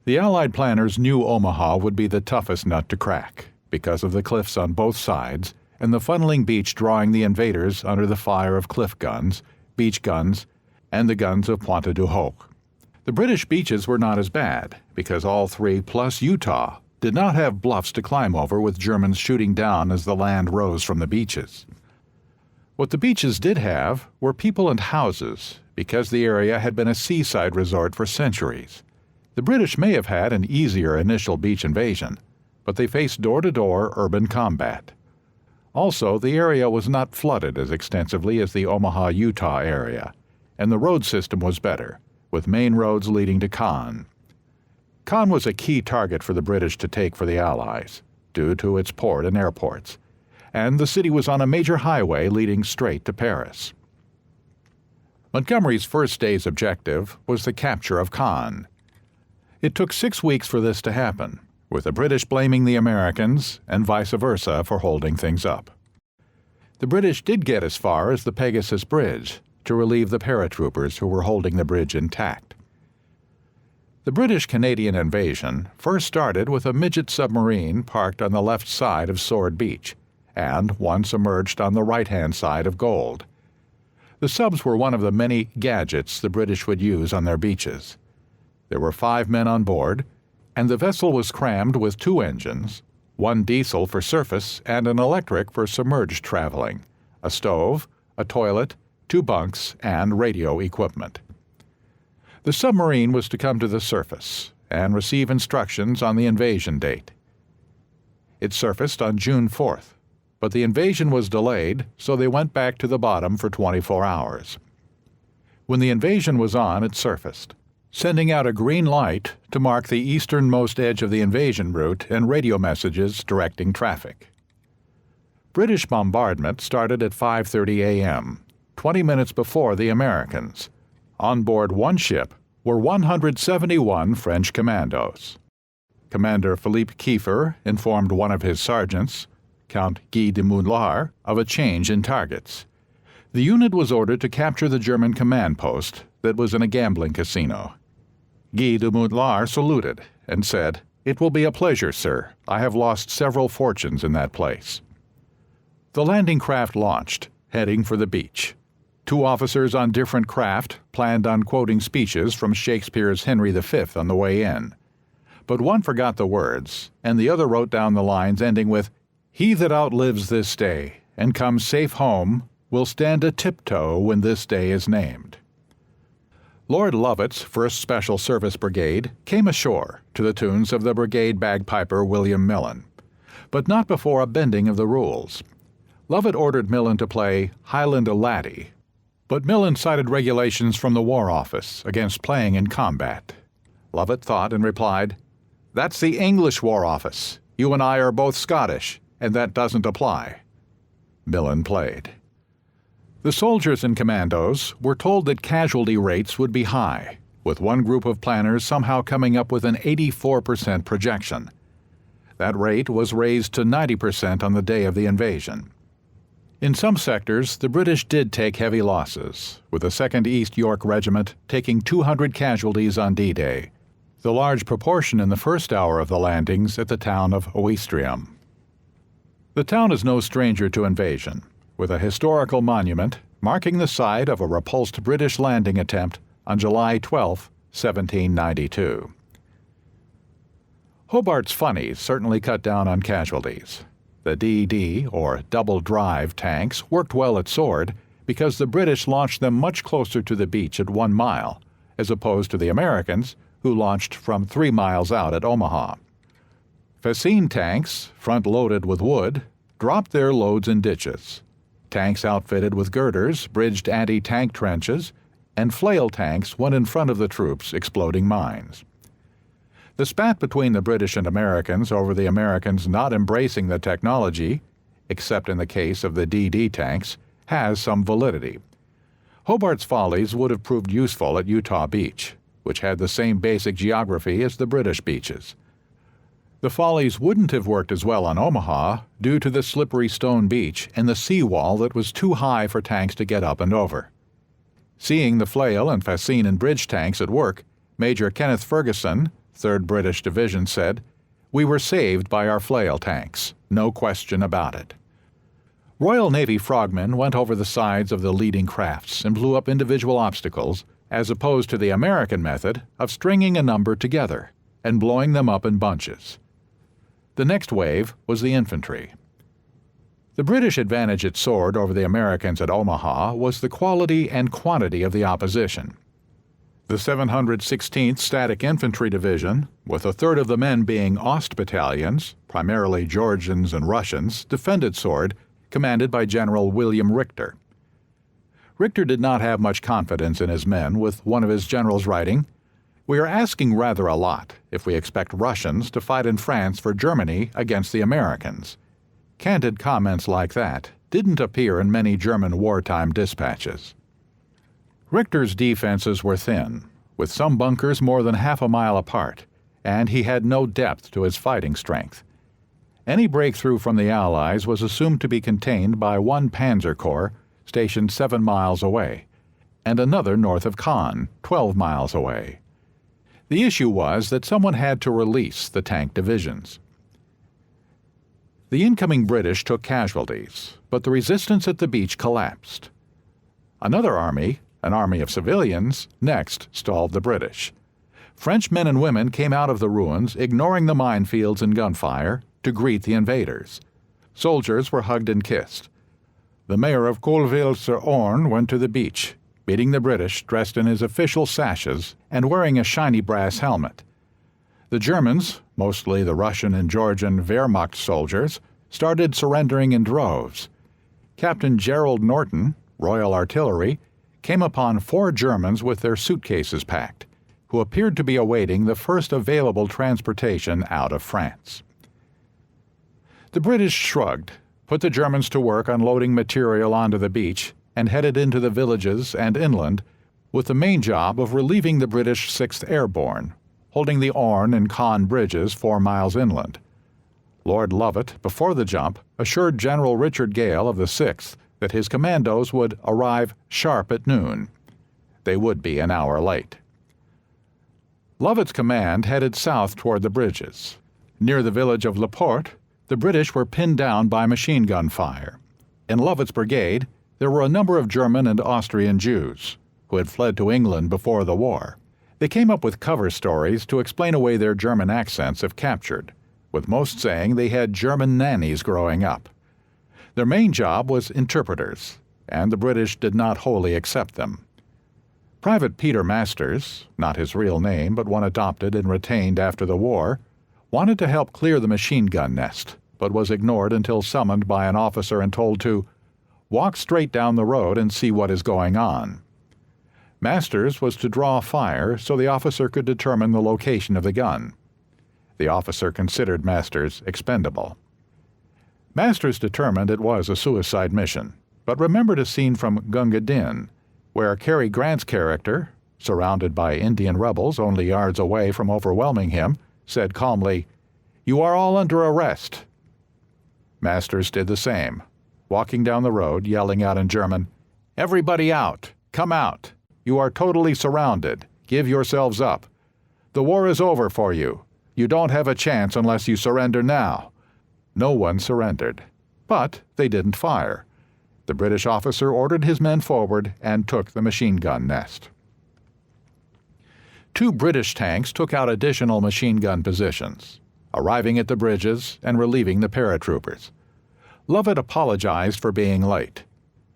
A: The Allied planners knew Omaha would be the toughest nut to crack, because of the cliffs on both sides and the funneling beach drawing the invaders under the fire of cliff guns, beach guns, and the guns of Pointe-du-Hoc. The British beaches were not as bad, because all 3 plus Utah did not have bluffs to climb over with Germans shooting down as the land rose from the beaches. What the beaches did have were people and houses, because the area had been a seaside resort for centuries. The British may have had an easier initial beach invasion, but they faced door-to-door urban combat. Also, the area was not flooded as extensively as the Omaha, Utah area, and the road system was better, with main roads leading to Cannes. Cannes was a key target for the British to take for the Allies, due to its port and airports, and the city was on a major highway leading straight to Paris. Montgomery's first day's objective was the capture of Cannes. It took 6 weeks for this to happen, with the British blaming the Americans and vice versa for holding things up. The British did get as far as the Pegasus Bridge to relieve the paratroopers who were holding the bridge intact. The British-Canadian invasion first started with a midget submarine parked on the left side of Sword Beach, and once emerged on the right-hand side of Gold. The subs were one of the many gadgets the British would use on their beaches. There were 5 men on board, and the vessel was crammed with 2 engines, 1 diesel for surface and an electric for submerged traveling, a stove, a toilet, 2 bunks, and radio equipment. The submarine was to come to the surface and receive instructions on the invasion date. It surfaced on June 4th, but the invasion was delayed, so they went back to the bottom for 24 hours. When the invasion was on, it surfaced, sending out a green light to mark the easternmost edge of the invasion route and radio messages directing traffic. British bombardment started at 5:30 a.m., 20 minutes before the Americans. On board 1 ship were 171 French commandos. Commander Philippe Kiefer informed one of his sergeants, Count Guy de Moulard, of a change in targets. The unit was ordered to capture the German command post that was in a gambling casino. Guy de Moulard saluted and said, "It will be a pleasure, sir. I have lost several fortunes in that place." The landing craft launched, heading for the beach. 2 officers on different craft planned on quoting speeches from Shakespeare's Henry V on the way in. But one forgot the words, and the other wrote down the lines ending with, "He that outlives this day and comes safe home will stand a tiptoe when this day is named." Lord Lovat's 1st Special Service Brigade came ashore to the tunes of the brigade bagpiper William Millen, but not before a bending of the rules. Lovat ordered Millen to play Highland a Laddie, but Millen cited regulations from the War Office against playing in combat. Lovat thought and replied, "That's the English War Office. You and I are both Scottish, and that doesn't apply." Millen played. The soldiers and commandos were told that casualty rates would be high, with one group of planners somehow coming up with an 84% projection. That rate was raised to 90% on the day of the invasion. In some sectors, the British did take heavy losses, with the 2nd East York Regiment taking 200 casualties on D-Day, the large proportion in the first hour of the landings at the town of Ouistreham. The town is no stranger to invasion, with a historical monument marking the site of a repulsed British landing attempt on July 12, 1792. Hobart's funnies certainly cut down on casualties. The DD, or double drive, tanks worked well at Sword because the British launched them much closer to the beach at 1 mile, as opposed to the Americans, who launched from 3 miles out at Omaha. Fascine tanks, front-loaded with wood, dropped their loads in ditches. Tanks outfitted with girders bridged anti-tank trenches, and flail tanks went in front of the troops exploding mines. The spat between the British and Americans over the Americans not embracing the technology, except in the case of the DD tanks, has some validity. Hobart's follies would have proved useful at Utah Beach, which had the same basic geography as the British beaches. The follies wouldn't have worked as well on Omaha due to the slippery stone beach and the seawall that was too high for tanks to get up and over. Seeing the flail and fascine and bridge tanks at work, Major Kenneth Ferguson, 3rd British Division, said, "We were saved by our flail tanks, no question about it." Royal Navy frogmen went over the sides of the leading crafts and blew up individual obstacles, as opposed to the American method of stringing a number together and blowing them up in bunches. The next wave was the infantry. The British advantage at Sword over the Americans at Omaha was the quality and quantity of the opposition. The 716th Static Infantry Division, with a third of the men being Ost battalions, primarily Georgians and Russians, defended Sword, commanded by General William Richter. Richter did not have much confidence in his men, with one of his generals writing, "We are asking rather a lot if we expect Russians to fight in France for Germany against the Americans." Candid comments like that didn't appear in many German wartime dispatches. Richter's defenses were thin, with some bunkers more than half a mile apart, and he had no depth to his fighting strength. Any breakthrough from the Allies was assumed to be contained by one Panzer Corps stationed 7 miles away, and another north of Caen, 12 miles away. The issue was that someone had to release the tank divisions. The incoming British took casualties, but the resistance at the beach collapsed. Another army, an army of civilians, next stalled the British. French men and women came out of the ruins, ignoring the minefields and gunfire, to greet the invaders. Soldiers were hugged and kissed. The mayor of Colville-sur-Orne went to the beach, meeting the British dressed in his official sashes and wearing a shiny brass helmet. The Germans, mostly the Russian and Georgian Wehrmacht soldiers, started surrendering in droves. Captain Gerald Norton, Royal Artillery, came upon 4 Germans with their suitcases packed, who appeared to be awaiting the first available transportation out of France. The British shrugged, put the Germans to work unloading material onto the beach, and headed into the villages and inland with the main job of relieving the British 6th Airborne, holding the Orne and Caen bridges 4 miles inland. Lord Lovat, before the jump, assured General Richard Gale of the 6th that his commandos would arrive sharp at noon. They would be an hour late. Lovat's command headed south toward the bridges. Near the village of La Porte, the British were pinned down by machine gun fire. In Lovat's brigade, there were a number of German and Austrian Jews who had fled to England before the war. They came up with cover stories to explain away their German accents if captured, with most saying they had German nannies growing up. Their main job was interpreters, and the British did not wholly accept them. Private Peter Masters, not his real name but one adopted and retained after the war, wanted to help clear the machine gun nest, but was ignored until summoned by an officer and told to walk straight down the road and see what is going on. Masters was to draw fire so the officer could determine the location of the gun. The officer considered Masters expendable. Masters determined it was a suicide mission, but remembered a scene from Gunga Din, where Cary Grant's character, surrounded by Indian rebels only yards away from overwhelming him, said calmly, "You are all under arrest." Masters did the same, walking down the road, yelling out in German, "Everybody out! Come out! You are totally surrounded. Give yourselves up. The war is over for you. You don't have a chance unless you surrender now." No one surrendered, but they didn't fire. The British officer ordered his men forward and took the machine gun nest. 2 British tanks took out additional machine gun positions, arriving at the bridges and relieving the paratroopers. Lovat apologized for being late.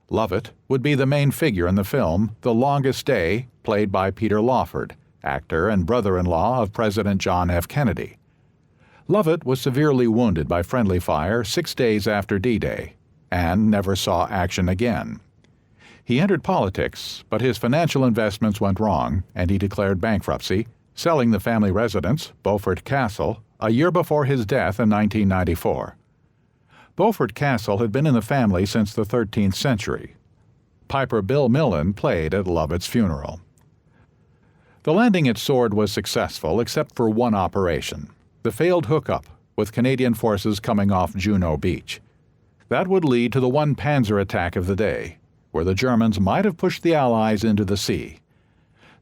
A: Lovat would be the main figure in the film The Longest Day, played by Peter Lawford, actor and brother-in-law of President John F. Kennedy. Lovat was severely wounded by friendly fire 6 days after D-Day, and never saw action again. He entered politics, but his financial investments went wrong, and he declared bankruptcy, selling the family residence, Beaufort Castle, a year before his death in 1994. Beaufort Castle had been in the family since the 13th century. Piper Bill Millen played at Lovat's funeral. The landing at Sword was successful except for one operation, the failed hookup with Canadian forces coming off Juno Beach. That would lead to the 1 Panzer attack of the day, where the Germans might have pushed the Allies into the sea.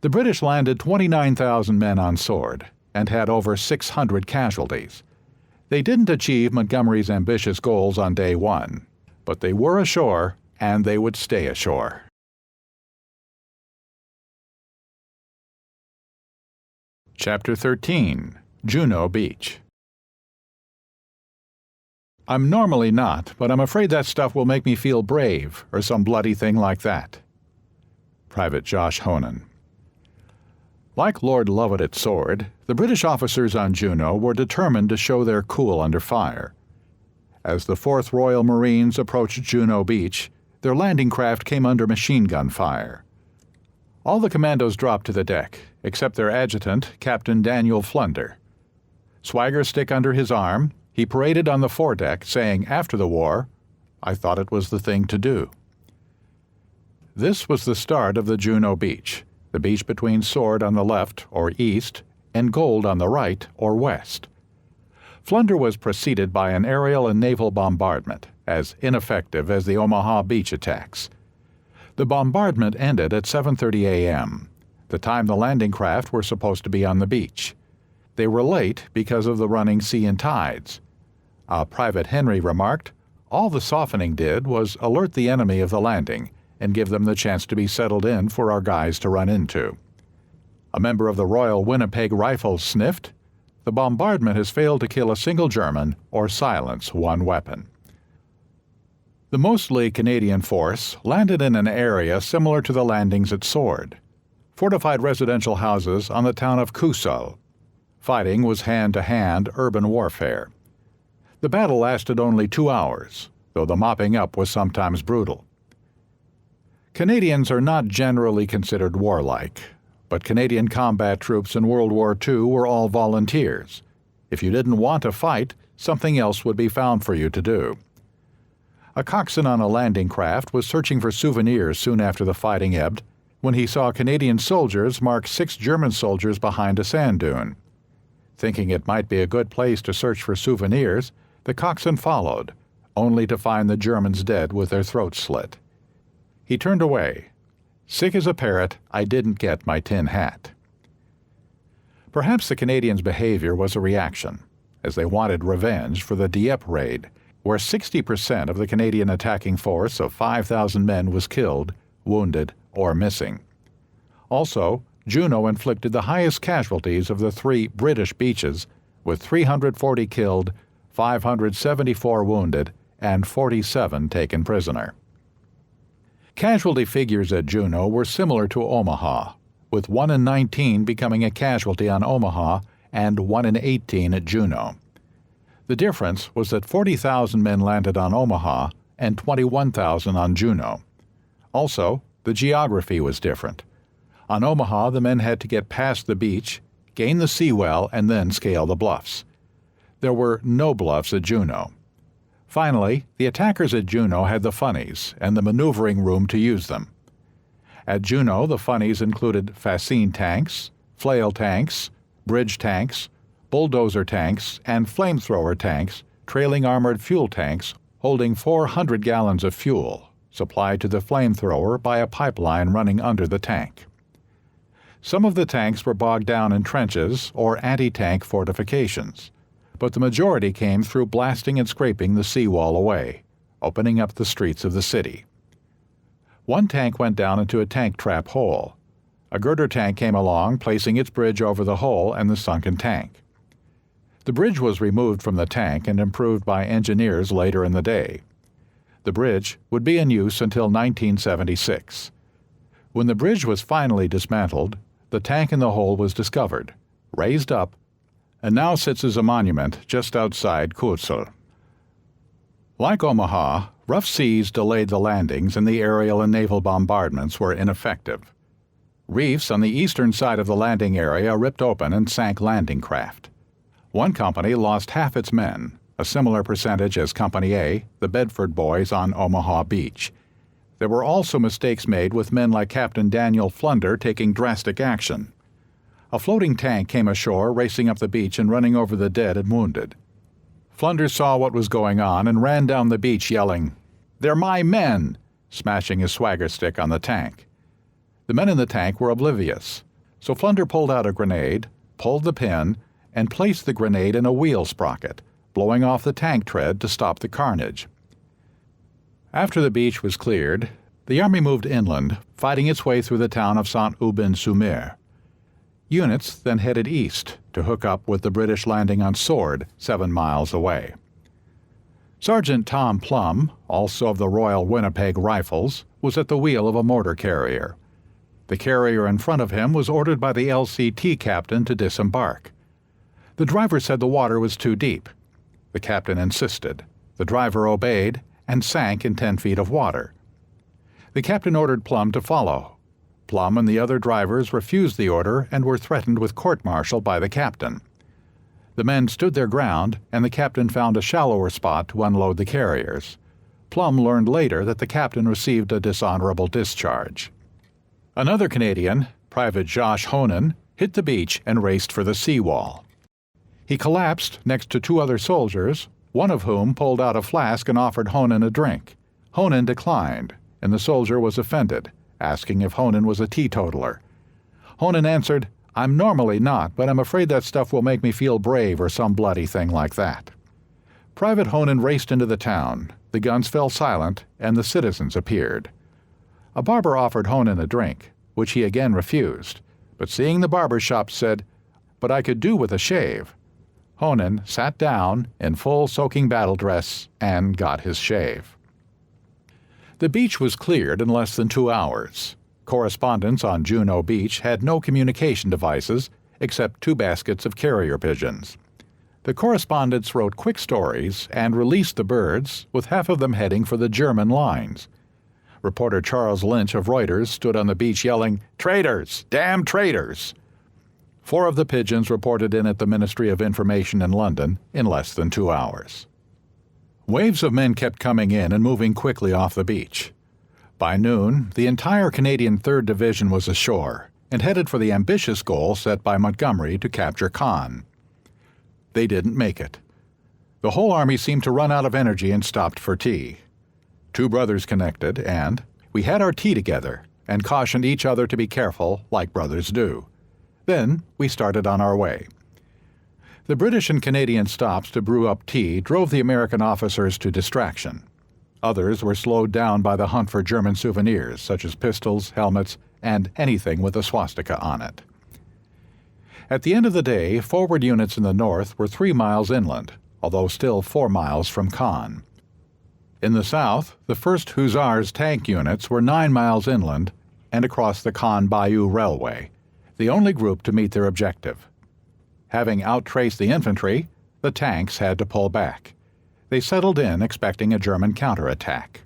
A: The British landed 29,000 men on Sword and had over 600 casualties. They didn't achieve Montgomery's ambitious goals on day 1, but they were ashore and they would stay ashore. Chapter 13. Juno Beach. I'm normally not, but I'm afraid that stuff will make me feel brave, or some bloody thing like that. Private Josh Honan. Like Lord Lovat at Sword, the British officers on Juno were determined to show their cool under fire. As the 4th Royal Marines approached Juno Beach, their landing craft came under machine gun fire. All the commandos dropped to the deck, except their adjutant, Captain Daniel Flunder. Swagger stick under his arm, he paraded on the foredeck, saying after the war, "I thought it was the thing to do." This was the start of the Juno Beach, the beach between Sword on the left, or east, and Gold on the right, or west. Flunder was preceded by an aerial and naval bombardment, as ineffective as the Omaha beach attacks. The bombardment ended at 7:30 a.m. the time the landing craft were supposed to be on the beach. They were late because of the running sea and tides. Private Henry remarked, "All the softening did was alert the enemy of the landing and give them the chance to be settled in for our guys to run into." A member of the Royal Winnipeg Rifles sniffed, "The bombardment has failed to kill a single German or silence one weapon." The mostly Canadian force landed in an area similar to the landings at Sword, fortified residential houses on the town of Cousol. Fighting was hand-to-hand urban warfare. The battle lasted only 2 hours, though the mopping up was sometimes brutal. Canadians are not generally considered warlike, but Canadian combat troops in World War II were all volunteers. If you didn't want to fight, something else would be found for you to do. A coxswain on a landing craft was searching for souvenirs soon after the fighting ebbed when he saw Canadian soldiers mark 6 German soldiers behind a sand dune. Thinking it might be a good place to search for souvenirs, the coxswain followed, only to find the Germans dead with their throats slit. He turned away. Sick as a parrot, I didn't get my tin hat. Perhaps the Canadians' behavior was a reaction, as they wanted revenge for the Dieppe raid, where 60% of the Canadian attacking force of 5,000 men was killed, wounded, or missing. Also, Juno inflicted the highest casualties of the 3 British beaches, with 340 killed, 574 wounded, and 47 taken prisoner. Casualty figures at Juno were similar to Omaha, with 1 in 19 becoming a casualty on Omaha and 1 in 18 at Juno. The difference was that 40,000 men landed on Omaha and 21,000 on Juno. Also, the geography was different. On Omaha, the men had to get past the beach, gain the seawall, and then scale the bluffs. There were no bluffs at Juno. Finally, the attackers at Juno had the funnies and the maneuvering room to use them. At Juno, the funnies included fascine tanks, flail tanks, bridge tanks, bulldozer tanks, and flamethrower tanks, trailing armored fuel tanks holding 400 gallons of fuel, supplied to the flamethrower by a pipeline running under the tank. Some of the tanks were bogged down in trenches or anti-tank fortifications, but the majority came through blasting and scraping the seawall away, opening up the streets of the city. One tank went down into a tank trap hole. A girder tank came along, placing its bridge over the hole and the sunken tank. The bridge was removed from the tank and improved by engineers later in the day. The bridge would be in use until 1976. When the bridge was finally dismantled, the tank in the hole was discovered, raised up, and now sits as a monument just outside Courcelles. Like Omaha, rough seas delayed the landings and the aerial and naval bombardments were ineffective. Reefs on the eastern side of the landing area ripped open and sank landing craft. One company lost half its men, a similar percentage as Company A, the Bedford Boys on Omaha Beach. There were also mistakes made with men like Captain Daniel Flunder taking drastic action. A floating tank came ashore, racing up the beach and running over the dead and wounded. Flunder saw what was going on and ran down the beach yelling, "They're my men!" smashing his swagger stick on the tank. The men in the tank were oblivious, so Flunder pulled out a grenade, pulled the pin, and placed the grenade in a wheel sprocket, blowing off the tank tread to stop the carnage. After the beach was cleared, the Army moved inland, fighting its way through the town of Saint-Aubin-sur-Mer. Units then headed east to hook up with the British landing on Sword, 7 miles away. Sergeant Tom Plum, also of the Royal Winnipeg Rifles, was at the wheel of a mortar carrier. The carrier in front of him was ordered by the LCT captain to disembark. The driver said the water was too deep. The captain insisted. The driver obeyed and sank in 10 feet of water. The captain ordered Plum to follow. Plum and the other drivers refused the order and were threatened with court-martial by the captain. The men stood their ground, and the captain found a shallower spot to unload the carriers. Plum learned later that the captain received a dishonorable discharge. Another Canadian, Private Josh Honan, hit the beach and raced for the seawall. He collapsed next to 2 other soldiers, one of whom pulled out a flask and offered Honan a drink. Honan declined, and the soldier was offended, asking if Honan was a teetotaler. Honan answered, "I'm normally not, but I'm afraid that stuff will make me feel brave or some bloody thing like that." Private Honan raced into the town. The guns fell silent, and the citizens appeared. A barber offered Honan a drink, which he again refused, but seeing the barber shop said, "But I could do with a shave." Honan sat down in full soaking battle dress and got his shave. The beach was cleared in less than 2 hours. Correspondents on Juno Beach had no communication devices except 2 baskets of carrier pigeons. The correspondents wrote quick stories and released the birds, with half of them heading for the German lines. Reporter Charles Lynch of Reuters stood on the beach yelling, "Traitors! Damn traitors!" 4 of the pigeons reported in at the Ministry of Information in London in less than 2 hours. Waves of men kept coming in and moving quickly off the beach. By noon, the entire Canadian 3rd Division was ashore and headed for the ambitious goal set by Montgomery to capture Caen. They didn't make it. The whole army seemed to run out of energy and stopped for tea. 2 brothers connected, and we had our tea together and cautioned each other to be careful, like brothers do. Then we started on our way. The British and Canadian stops to brew up tea drove the American officers to distraction. Others were slowed down by the hunt for German souvenirs, such as pistols, helmets, and anything with a swastika on it. At the end of the day, forward units in the north were 3 miles inland, although still 4 miles from Caen. In the south, the 1st Hussars tank units were 9 miles inland and across the Caen Bayou Railway, the only group to meet their objective. Having outtraced the infantry, the tanks had to pull back. They settled in expecting a German counterattack.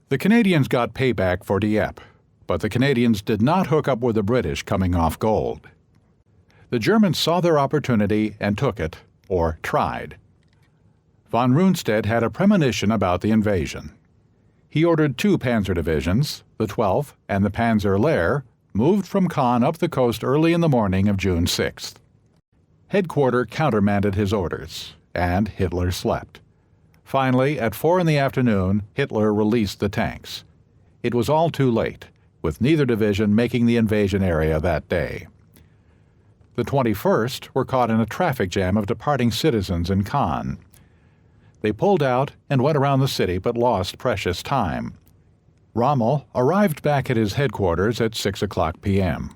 A: The Canadians got payback for Dieppe, but the Canadians did not hook up with the British coming off gold. The Germans saw their opportunity and took it, or tried. Von Rundstedt had a premonition about the invasion. He ordered 2 panzer divisions, the 12th and the Panzer Lehr, moved from Caen up the coast early in the morning of June 6th. Headquarters countermanded his orders, and Hitler slept. Finally, at 4 in the afternoon, Hitler released the tanks. It was all too late, with neither division making the invasion area that day. The 21st were caught in a traffic jam of departing citizens in Caen. They pulled out and went around the city but lost precious time. Rommel arrived back at his headquarters at 6:00 p.m.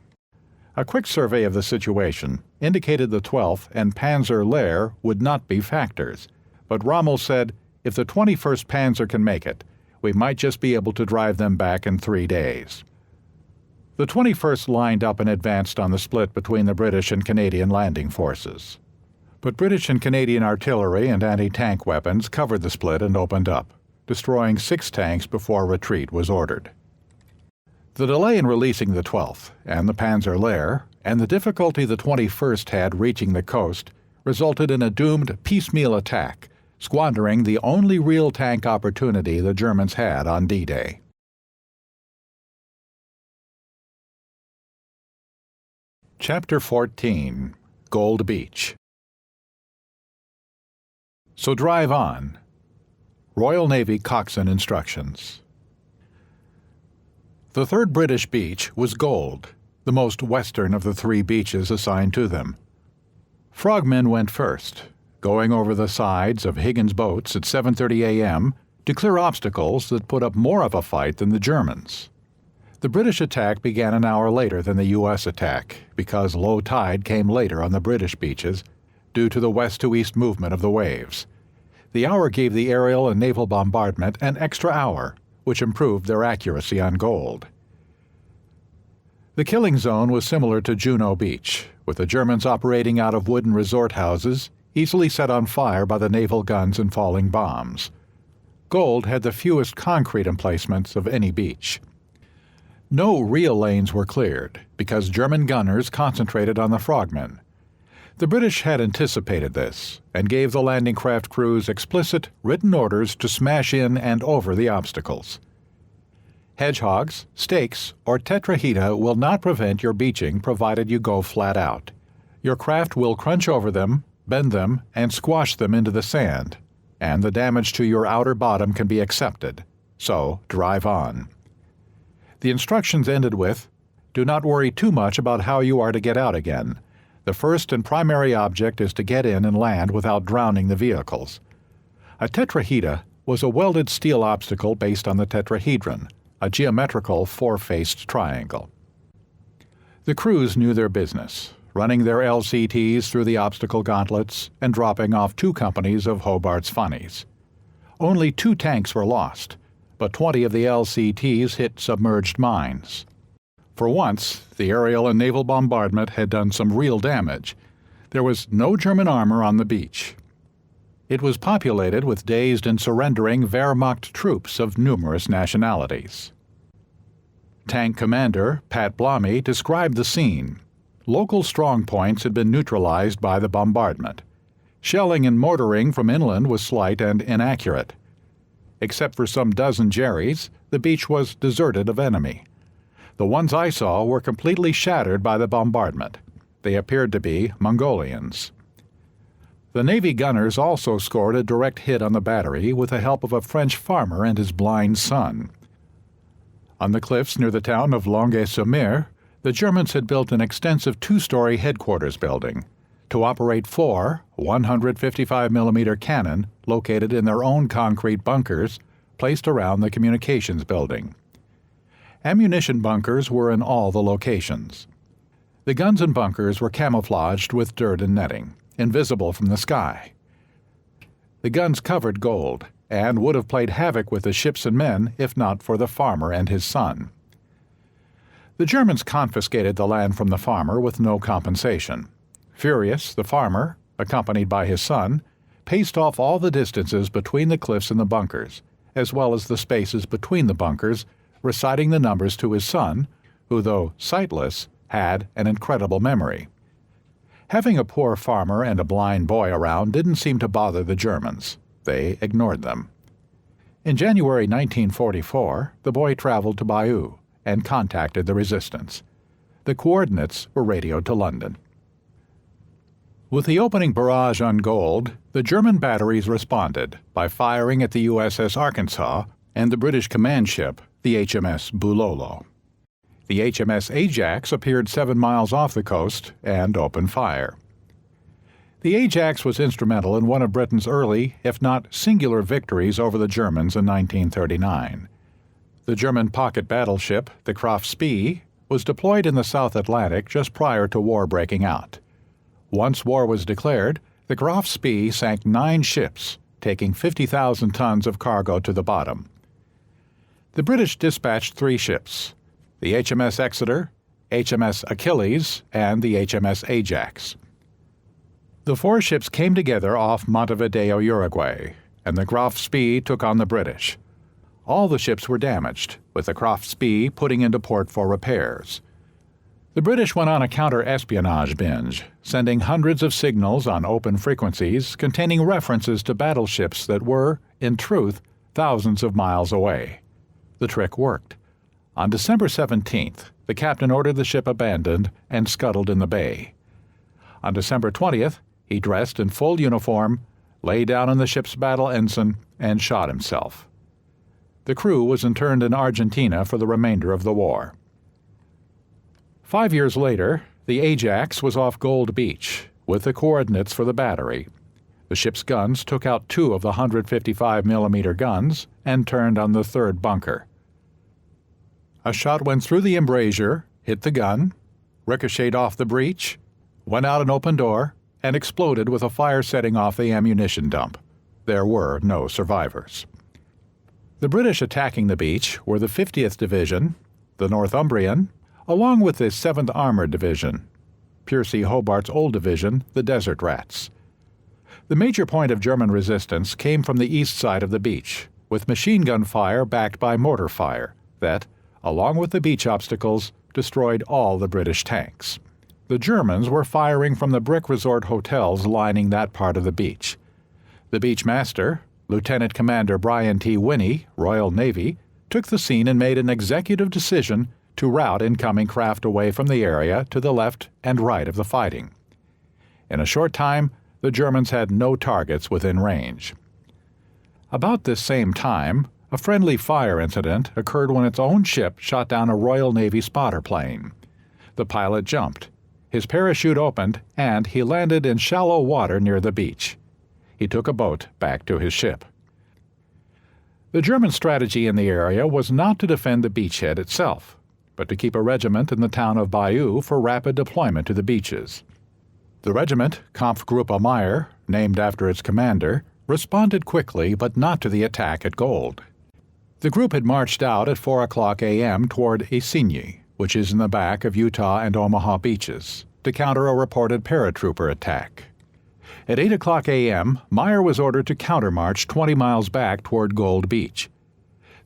A: A quick survey of the situation indicated the 12th and Panzer Lehr would not be factors, but Rommel said, "If the 21st Panzer can make it, we might just be able to drive them back in 3 days." The 21st lined up and advanced on the split between the British and Canadian landing forces. But British and Canadian artillery and anti-tank weapons covered the split and opened up, destroying 6 tanks before retreat was ordered. The delay in releasing the 12th and the Panzer Lehr, and the difficulty the 21st had reaching the coast, resulted in a doomed piecemeal attack, squandering the only real tank opportunity the Germans had on D-Day. Chapter 14. Gold Beach. So drive on. Royal Navy coxswain instructions. The 3rd British beach was Gold, the most western of the 3 beaches assigned to them. Frogmen went first, going over the sides of Higgins boats at 7:30 a.m. to clear obstacles that put up more of a fight than the Germans. The British attack began an hour later than the U.S. attack because low tide came later on the British beaches due to the west-to-east movement of the waves. The hour gave the aerial and naval bombardment an extra hour, which improved their accuracy on Gold. The killing zone was similar to Juno Beach, with the Germans operating out of wooden resort houses, easily set on fire by the naval guns and falling bombs. Gold had the fewest concrete emplacements of any beach. No real lanes were cleared, because German gunners concentrated on the frogmen. The British had anticipated this, and gave the landing craft crews explicit, written orders to smash in and over the obstacles. Hedgehogs, stakes, or tetrahedra will not prevent your beaching provided you go flat out. Your craft will crunch over them, bend them, and squash them into the sand, and the damage to your outer bottom can be accepted, so drive on. The instructions ended with, Do not worry too much about how you are to get out again. The first and primary object is to get in and land without drowning the vehicles. A tetrahedra was a welded steel obstacle based on the tetrahedron, a geometrical four-faced triangle. The crews knew their business, running their LCTs through the obstacle gauntlets and dropping off 2 companies of Hobart's funnies. Only 2 tanks were lost, but 20 of the LCTs hit submerged mines. For once, the aerial and naval bombardment had done some real damage. There was no German armor on the beach. It was populated with dazed and surrendering Wehrmacht troops of numerous nationalities. Tank Commander Pat Blommy described the scene. Local strongpoints had been neutralized by the bombardment. Shelling and mortaring from inland was slight and inaccurate. Except for some dozen Jerrys, the beach was deserted of enemy. The ones I saw were completely shattered by the bombardment. They appeared to be Mongolians. The Navy gunners also scored a direct hit on the battery with the help of a French farmer and his blind son. On the cliffs near the town of Longueuil-sur-Mer, the Germans had built an extensive 2-story headquarters building to operate 4 155mm cannon located in their own concrete bunkers placed around the communications building. Ammunition bunkers were in all the locations. The guns and bunkers were camouflaged with dirt and netting, invisible from the sky. The guns covered gold and would have played havoc with the ships and men if not for the farmer and his son. The Germans confiscated the land from the farmer with no compensation. Furious, the farmer, accompanied by his son, paced off all the distances between the cliffs and the bunkers, as well as the spaces between the bunkers, reciting the numbers to his son, who, though sightless, had an incredible memory. Having a poor farmer and a blind boy around didn't seem to bother the Germans. They ignored them. In January 1944, the boy traveled to Bayeux and contacted the resistance. The coordinates were radioed to London. With the opening barrage on gold, the German batteries responded by firing at the USS Arkansas and the British command ship, the HMS Bulolo. The HMS Ajax appeared 7 miles off the coast and opened fire. The Ajax was instrumental in one of Britain's early, if not singular, victories over the Germans in 1939. The German pocket battleship, the Graf Spee, was deployed in the South Atlantic just prior to war breaking out. Once war was declared, the Graf Spee sank 9 ships, taking 50,000 tons of cargo to the bottom. The British dispatched 3 ships, the HMS Exeter, HMS Achilles, and the HMS Ajax. The 4 ships came together off Montevideo, Uruguay, and the Graf Spee took on the British. All the ships were damaged, with the Graf Spee putting into port for repairs. The British went on a counter-espionage binge, sending hundreds of signals on open frequencies containing references to battleships that were, in truth, thousands of miles away. The trick worked. On December 17th, the captain ordered the ship abandoned and scuttled in the bay. On December 20th, he dressed in full uniform, lay down on the ship's battle ensign, and shot himself. The crew was interned in Argentina for the remainder of the war. 5 years later, the Ajax was off Gold Beach, with the coordinates for the battery. The ship's guns took out 2 of the 155mm guns and turned on the 3rd bunker. A shot went through the embrasure, hit the gun, ricocheted off the breech, went out an open door, and exploded with a fire setting off the ammunition dump. There were no survivors. The British attacking the beach were the 50th Division, the Northumbrian, along with the 7th Armored Division, Piercy Hobart's old division, the Desert Rats. The major point of German resistance came from the east side of the beach, with machine gun fire backed by mortar fire that, along with the beach obstacles, destroyed all the British tanks. The Germans were firing from the brick resort hotels lining that part of the beach. The beach master, Lieutenant Commander Brian T. Winnie, Royal Navy, took the scene and made an executive decision to route incoming craft away from the area to the left and right of the fighting. In a short time, the Germans had no targets within range. About this same time, a friendly fire incident occurred when its own ship shot down a Royal Navy spotter plane. The pilot jumped. His parachute opened, and he landed in shallow water near the beach. He took a boat back to his ship. The German strategy in the area was not to defend the beachhead itself, but to keep a regiment in the town of Bayeux for rapid deployment to the beaches. The regiment, Kampfgruppe Meyer, named after its commander, responded quickly but not to the attack at Gold. The group had marched out at 4:00 a.m. toward Isigny, which is in the back of Utah and Omaha beaches, to counter a reported paratrooper attack. At 8:00 a.m., Meyer was ordered to countermarch 20 miles back toward Gold Beach.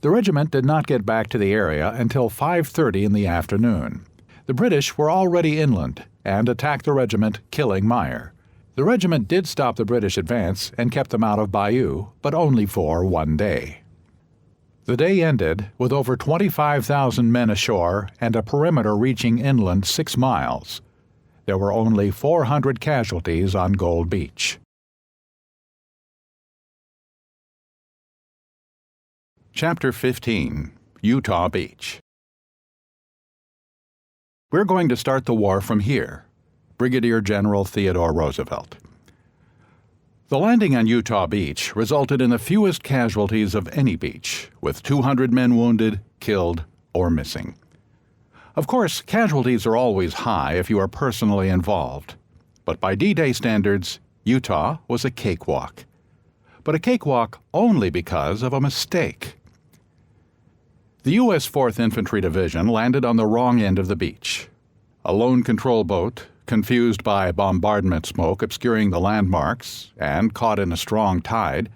A: The regiment did not get back to the area until 5:30 in the afternoon. The British were already inland and attacked the regiment, killing Meyer. The regiment did stop the British advance and kept them out of Bayeux, but only for one day. The day ended with over 25,000 men ashore and a perimeter reaching inland 6 miles. There were only 400 casualties on Gold Beach. Chapter 15. Utah Beach. We're going to start the war from here. Brigadier General Theodore Roosevelt. The landing on Utah Beach resulted in the fewest casualties of any beach, with 200 men wounded, killed, or missing. Of course, casualties are always high if you are personally involved, but by D-Day standards, Utah was a cakewalk. But a cakewalk only because of a mistake. The U.S. 4th Infantry Division landed on the wrong end of the beach. A lone control boat, confused by bombardment smoke obscuring the landmarks and caught in a strong tide,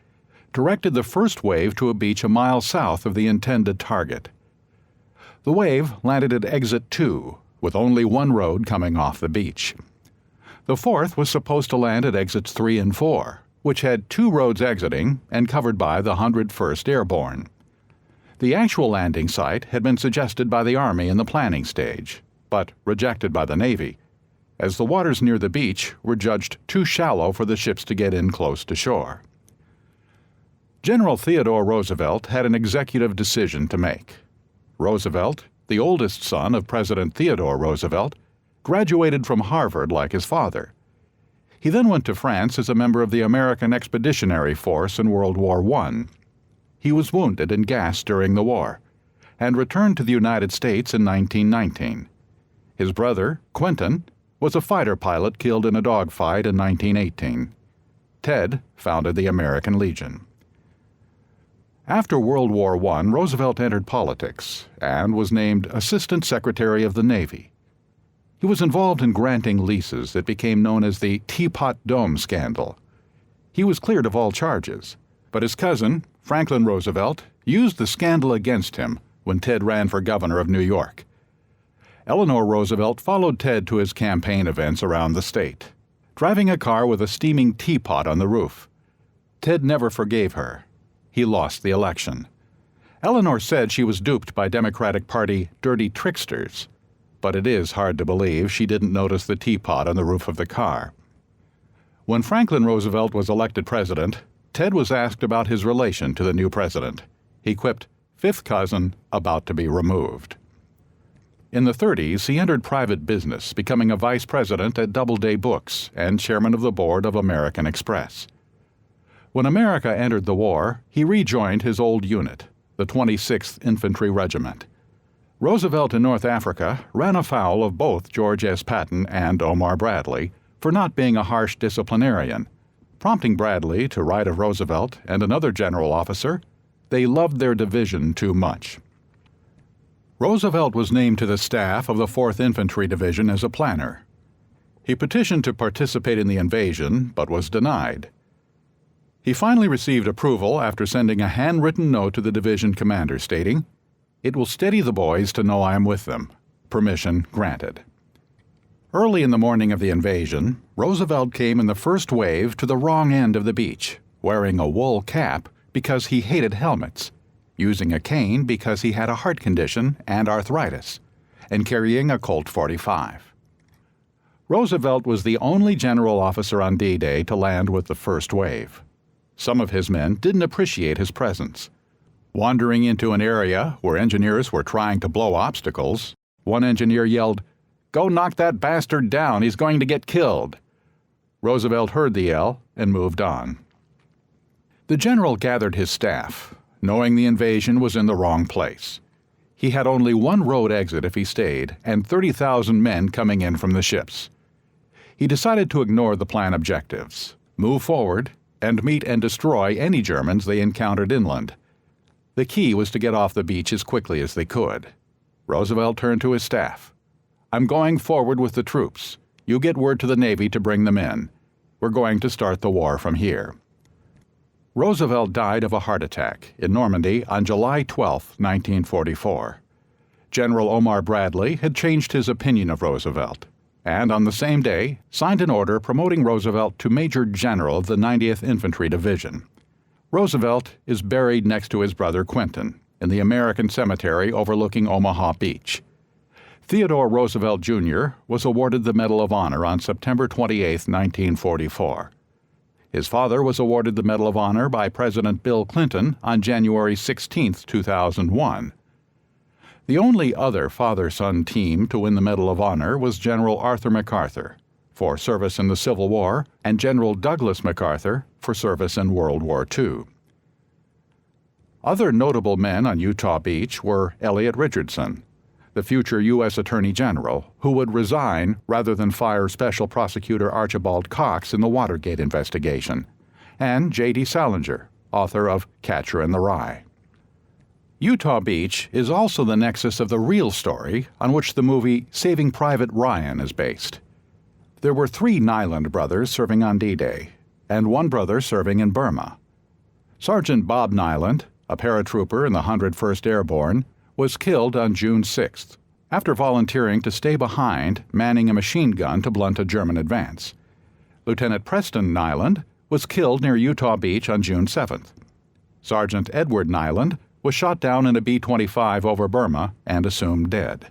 A: directed the first wave to a beach a mile south of the intended target. The wave landed at Exit 2, with only one road coming off the beach. The fourth was supposed to land at Exits 3 and 4, which had 2 roads exiting and covered by the 101st Airborne. The actual landing site had been suggested by the Army in the planning stage, but rejected by the Navy, as the waters near the beach were judged too shallow for the ships to get in close to shore. General Theodore Roosevelt had an executive decision to make. Roosevelt, the oldest son of President Theodore Roosevelt, graduated from Harvard like his father. He then went to France as a member of the American Expeditionary Force in World War I. He was wounded and gassed during the war, and returned to the United States in 1919. His brother, Quentin, was a fighter pilot killed in a dogfight in 1918. Ted founded the American Legion. After World War I, Roosevelt entered politics and was named Assistant Secretary of the Navy. He was involved in granting leases that became known as the Teapot Dome scandal. He was cleared of all charges, but his cousin, Franklin Roosevelt, used the scandal against him when Ted ran for governor of New York. Eleanor Roosevelt followed Ted to his campaign events around the state, driving a car with a steaming teapot on the roof. Ted never forgave her. He lost the election. Eleanor said she was duped by Democratic Party dirty tricksters, but it is hard to believe she didn't notice the teapot on the roof of the car. When Franklin Roosevelt was elected president, Ted was asked about his relation to the new president. He quipped, "Fifth cousin, about to be removed." In the 30s, he entered private business, becoming a vice president at Doubleday Books and chairman of the board of American Express. When America entered the war, he rejoined his old unit, the 26th Infantry Regiment. Roosevelt in North Africa ran afoul of both George S. Patton and Omar Bradley for not being a harsh disciplinarian, prompting Bradley to write of Roosevelt and another general officer, "They loved their division too much." Roosevelt was named to the staff of the 4th Infantry Division as a planner. He petitioned to participate in the invasion, but was denied. He finally received approval after sending a handwritten note to the division commander stating, "It will steady the boys to know I am with them. Permission granted." Early in the morning of the invasion, Roosevelt came in the first wave to the wrong end of the beach, wearing a wool cap because he hated helmets, using a cane because he had a heart condition and arthritis, and carrying a Colt .45. Roosevelt was the only general officer on D-Day to land with the first wave. Some of his men didn't appreciate his presence. Wandering into an area where engineers were trying to blow obstacles, one engineer yelled, "Go knock that bastard down. He's going to get killed." Roosevelt heard the yell and moved on. The general gathered his staff, knowing the invasion was in the wrong place. He had only one road exit if he stayed, and 30,000 men coming in from the ships. He decided to ignore the plan objectives, move forward, and meet and destroy any Germans they encountered inland. The key was to get off the beach as quickly as they could. Roosevelt turned to his staff. "I'm going forward with the troops. You get word to the Navy to bring them in. We're going to start the war from here." Roosevelt died of a heart attack in Normandy on July 12, 1944. General Omar Bradley had changed his opinion of Roosevelt, and on the same day signed an order promoting Roosevelt to Major General of the 90th Infantry Division. Roosevelt is buried next to his brother Quentin in the American Cemetery overlooking Omaha Beach. Theodore Roosevelt, Jr. was awarded the Medal of Honor on September 28, 1944. His father was awarded the Medal of Honor by President Bill Clinton on January 16, 2001. The only other father-son team to win the Medal of Honor was General Arthur MacArthur for service in the Civil War and General Douglas MacArthur for service in World War II. Other notable men on Utah Beach were Elliot Richardson, the future U.S. Attorney General, who would resign rather than fire Special Prosecutor Archibald Cox in the Watergate investigation, and J.D. Salinger, author of Catcher in the Rye. Utah Beach is also the nexus of the real story on which the movie Saving Private Ryan is based. There were 3 Nyland brothers serving on D-Day, and 1 brother serving in Burma. Sergeant Bob Nyland, a paratrooper in the 101st Airborne, was killed on June 6th after volunteering to stay behind, manning a machine gun to blunt a German advance. Lieutenant Preston Nyland was killed near Utah Beach on June 7th. Sergeant Edward Nyland was shot down in a B-25 over Burma and assumed dead.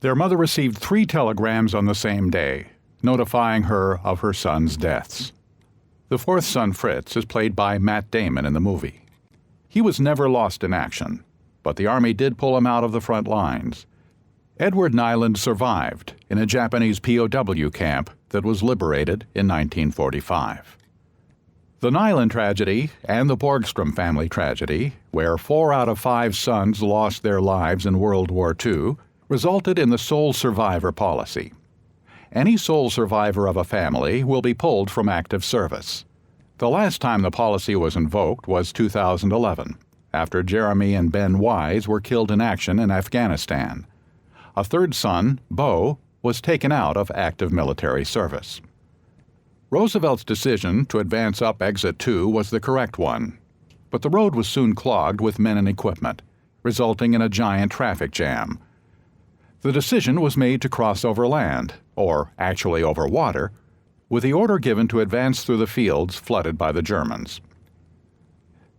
A: Their mother received 3 telegrams on the same day, notifying her of her son's deaths. The 4th son, Fritz, is played by Matt Damon in the movie. He was never lost in action, but the Army did pull him out of the front lines. Edward Nyland survived in a Japanese POW camp that was liberated in 1945. The Nyland tragedy and the Borgstrom family tragedy, where 4 out of 5 sons lost their lives in World War II, resulted in the sole survivor policy. Any sole survivor of a family will be pulled from active service. The last time the policy was invoked was 2011. After Jeremy and Ben Wise were killed in action in Afghanistan. A 3rd son, Bo, was taken out of active military service. Roosevelt's decision to advance up Exit 2 was the correct one, but the road was soon clogged with men and equipment, resulting in a giant traffic jam. The decision was made to cross over land, or actually over water, with the order given to advance through the fields flooded by the Germans.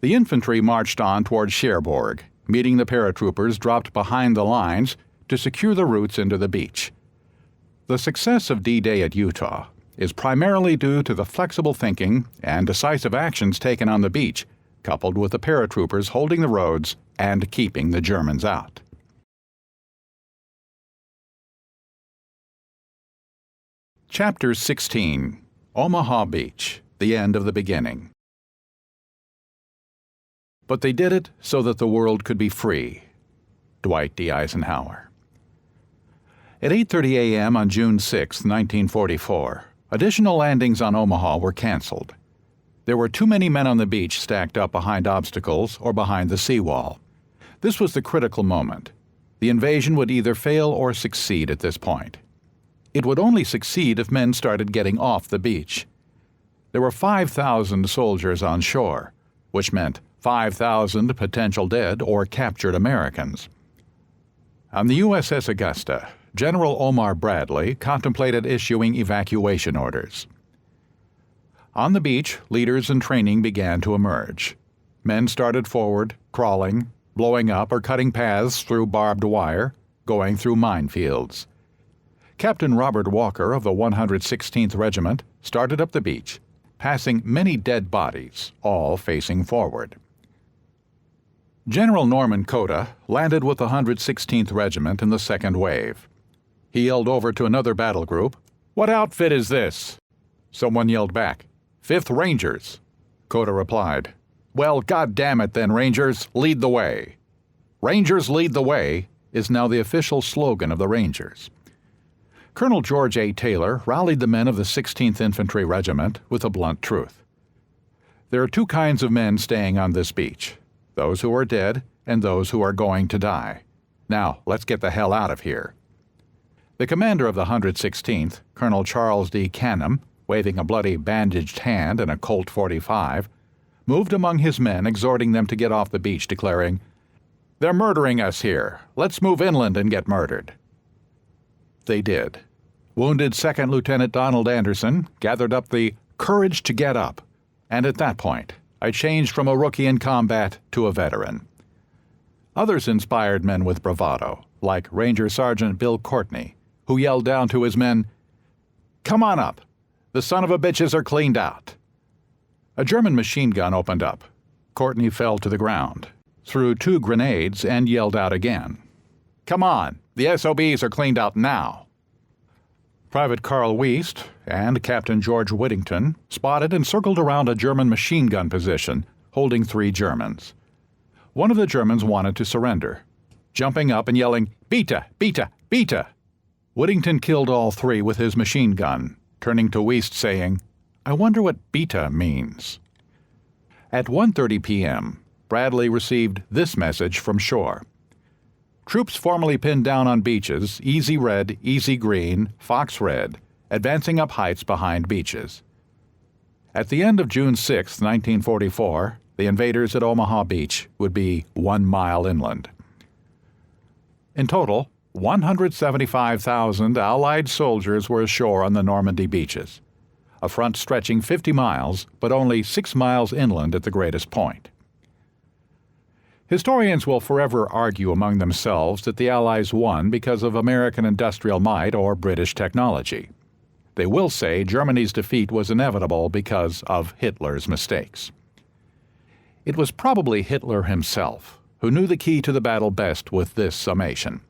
A: The infantry marched on toward Cherbourg, meeting the paratroopers dropped behind the lines to secure the routes into the beach. The success of D-Day at Utah is primarily due to the flexible thinking and decisive actions taken on the beach, coupled with the paratroopers holding the roads and keeping the Germans out. Chapter 16. Omaha Beach, the End of the Beginning. But they did it so that the world could be free. Dwight D. Eisenhower. At 8:30 a.m. on June 6, 1944, additional landings on Omaha were canceled. There were too many men on the beach stacked up behind obstacles or behind the seawall. This was the critical moment. The invasion would either fail or succeed at this point. It would only succeed if men started getting off the beach. There were 5,000 soldiers on shore, which meant 5,000 potential dead or captured Americans. On the USS Augusta, General Omar Bradley contemplated issuing evacuation orders. On the beach, leaders and training began to emerge. Men started forward, crawling, blowing up or cutting paths through barbed wire, going through minefields. Captain Robert Walker of the 116th Regiment started up the beach, passing many dead bodies, all facing forward. General Norman Cota landed with the 116th Regiment in the second wave. He yelled over to another battle group, "What outfit is this?" Someone yelled back, "5th Rangers." Coda replied, "Well, goddamn it then, Rangers, lead the way." "Rangers lead the way" is now the official slogan of the Rangers. Colonel George A. Taylor rallied the men of the 16th Infantry Regiment with a blunt truth. There are two kinds of men staying on this beach, those who are dead and those who are going to die. Now, let's get the hell out of here. The commander of the 116th, Colonel Charles D. Canham, waving a bloody bandaged hand and a Colt .45, moved among his men, exhorting them to get off the beach, declaring, "They're murdering us here. Let's move inland and get murdered." They did. Wounded 2nd Lieutenant Donald Anderson gathered up the courage to get up, and at that point, I changed from a rookie in combat to a veteran. Others inspired men with bravado, like Ranger Sergeant Bill Courtney, who yelled down to his men, "Come on up. The son of a bitches are cleaned out." A German machine gun opened up. Courtney fell to the ground, threw 2 grenades, and yelled out again, "Come on, the SOBs are cleaned out now." Private Carl Wiest and Captain George Whittington spotted and circled around a German machine gun position, holding 3 Germans. One of the Germans wanted to surrender, jumping up and yelling, "Beta! Beta! Beta!" Whittington killed all 3 with his machine gun, turning to Wiest saying, "I wonder what beta means." At 1:30 p.m., Bradley received this message from shore. "Troops formerly pinned down on beaches, easy red, easy green, fox red, advancing up heights behind beaches." At the end of June 6, 1944, the invaders at Omaha Beach would be 1 mile inland. In total, 175,000 Allied soldiers were ashore on the Normandy beaches, a front stretching 50 miles, but only 6 miles inland at the greatest point. Historians will forever argue among themselves that the Allies won because of American industrial might or British technology. They will say Germany's defeat was inevitable because of Hitler's mistakes. It was probably Hitler himself who knew the key to the battle best with this summation.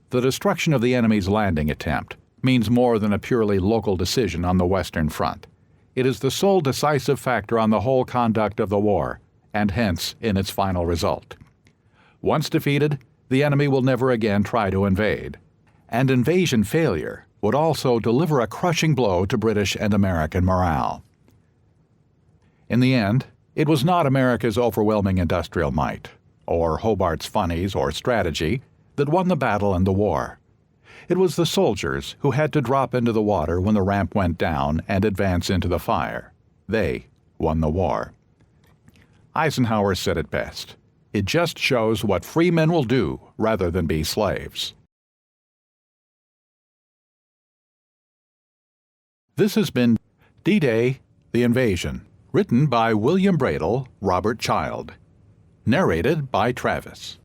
A: The destruction of the enemy's landing attempt means more than a purely local decision on the Western Front. It is the sole decisive factor on the whole conduct of the war, and hence in its final result. Once defeated, the enemy will never again try to invade, and invasion failure would also deliver a crushing blow to British and American morale. In the end, it was not America's overwhelming industrial might, or Hobart's funnies or strategy, that won the battle and the war. It was the soldiers who had to drop into the water when the ramp went down and advance into the fire. They won the war. Eisenhower said it best. It just shows what free men will do rather than be slaves. This has been D-Day, The Invasion, written by William Bradle, Robert Child. Narrated by Travis.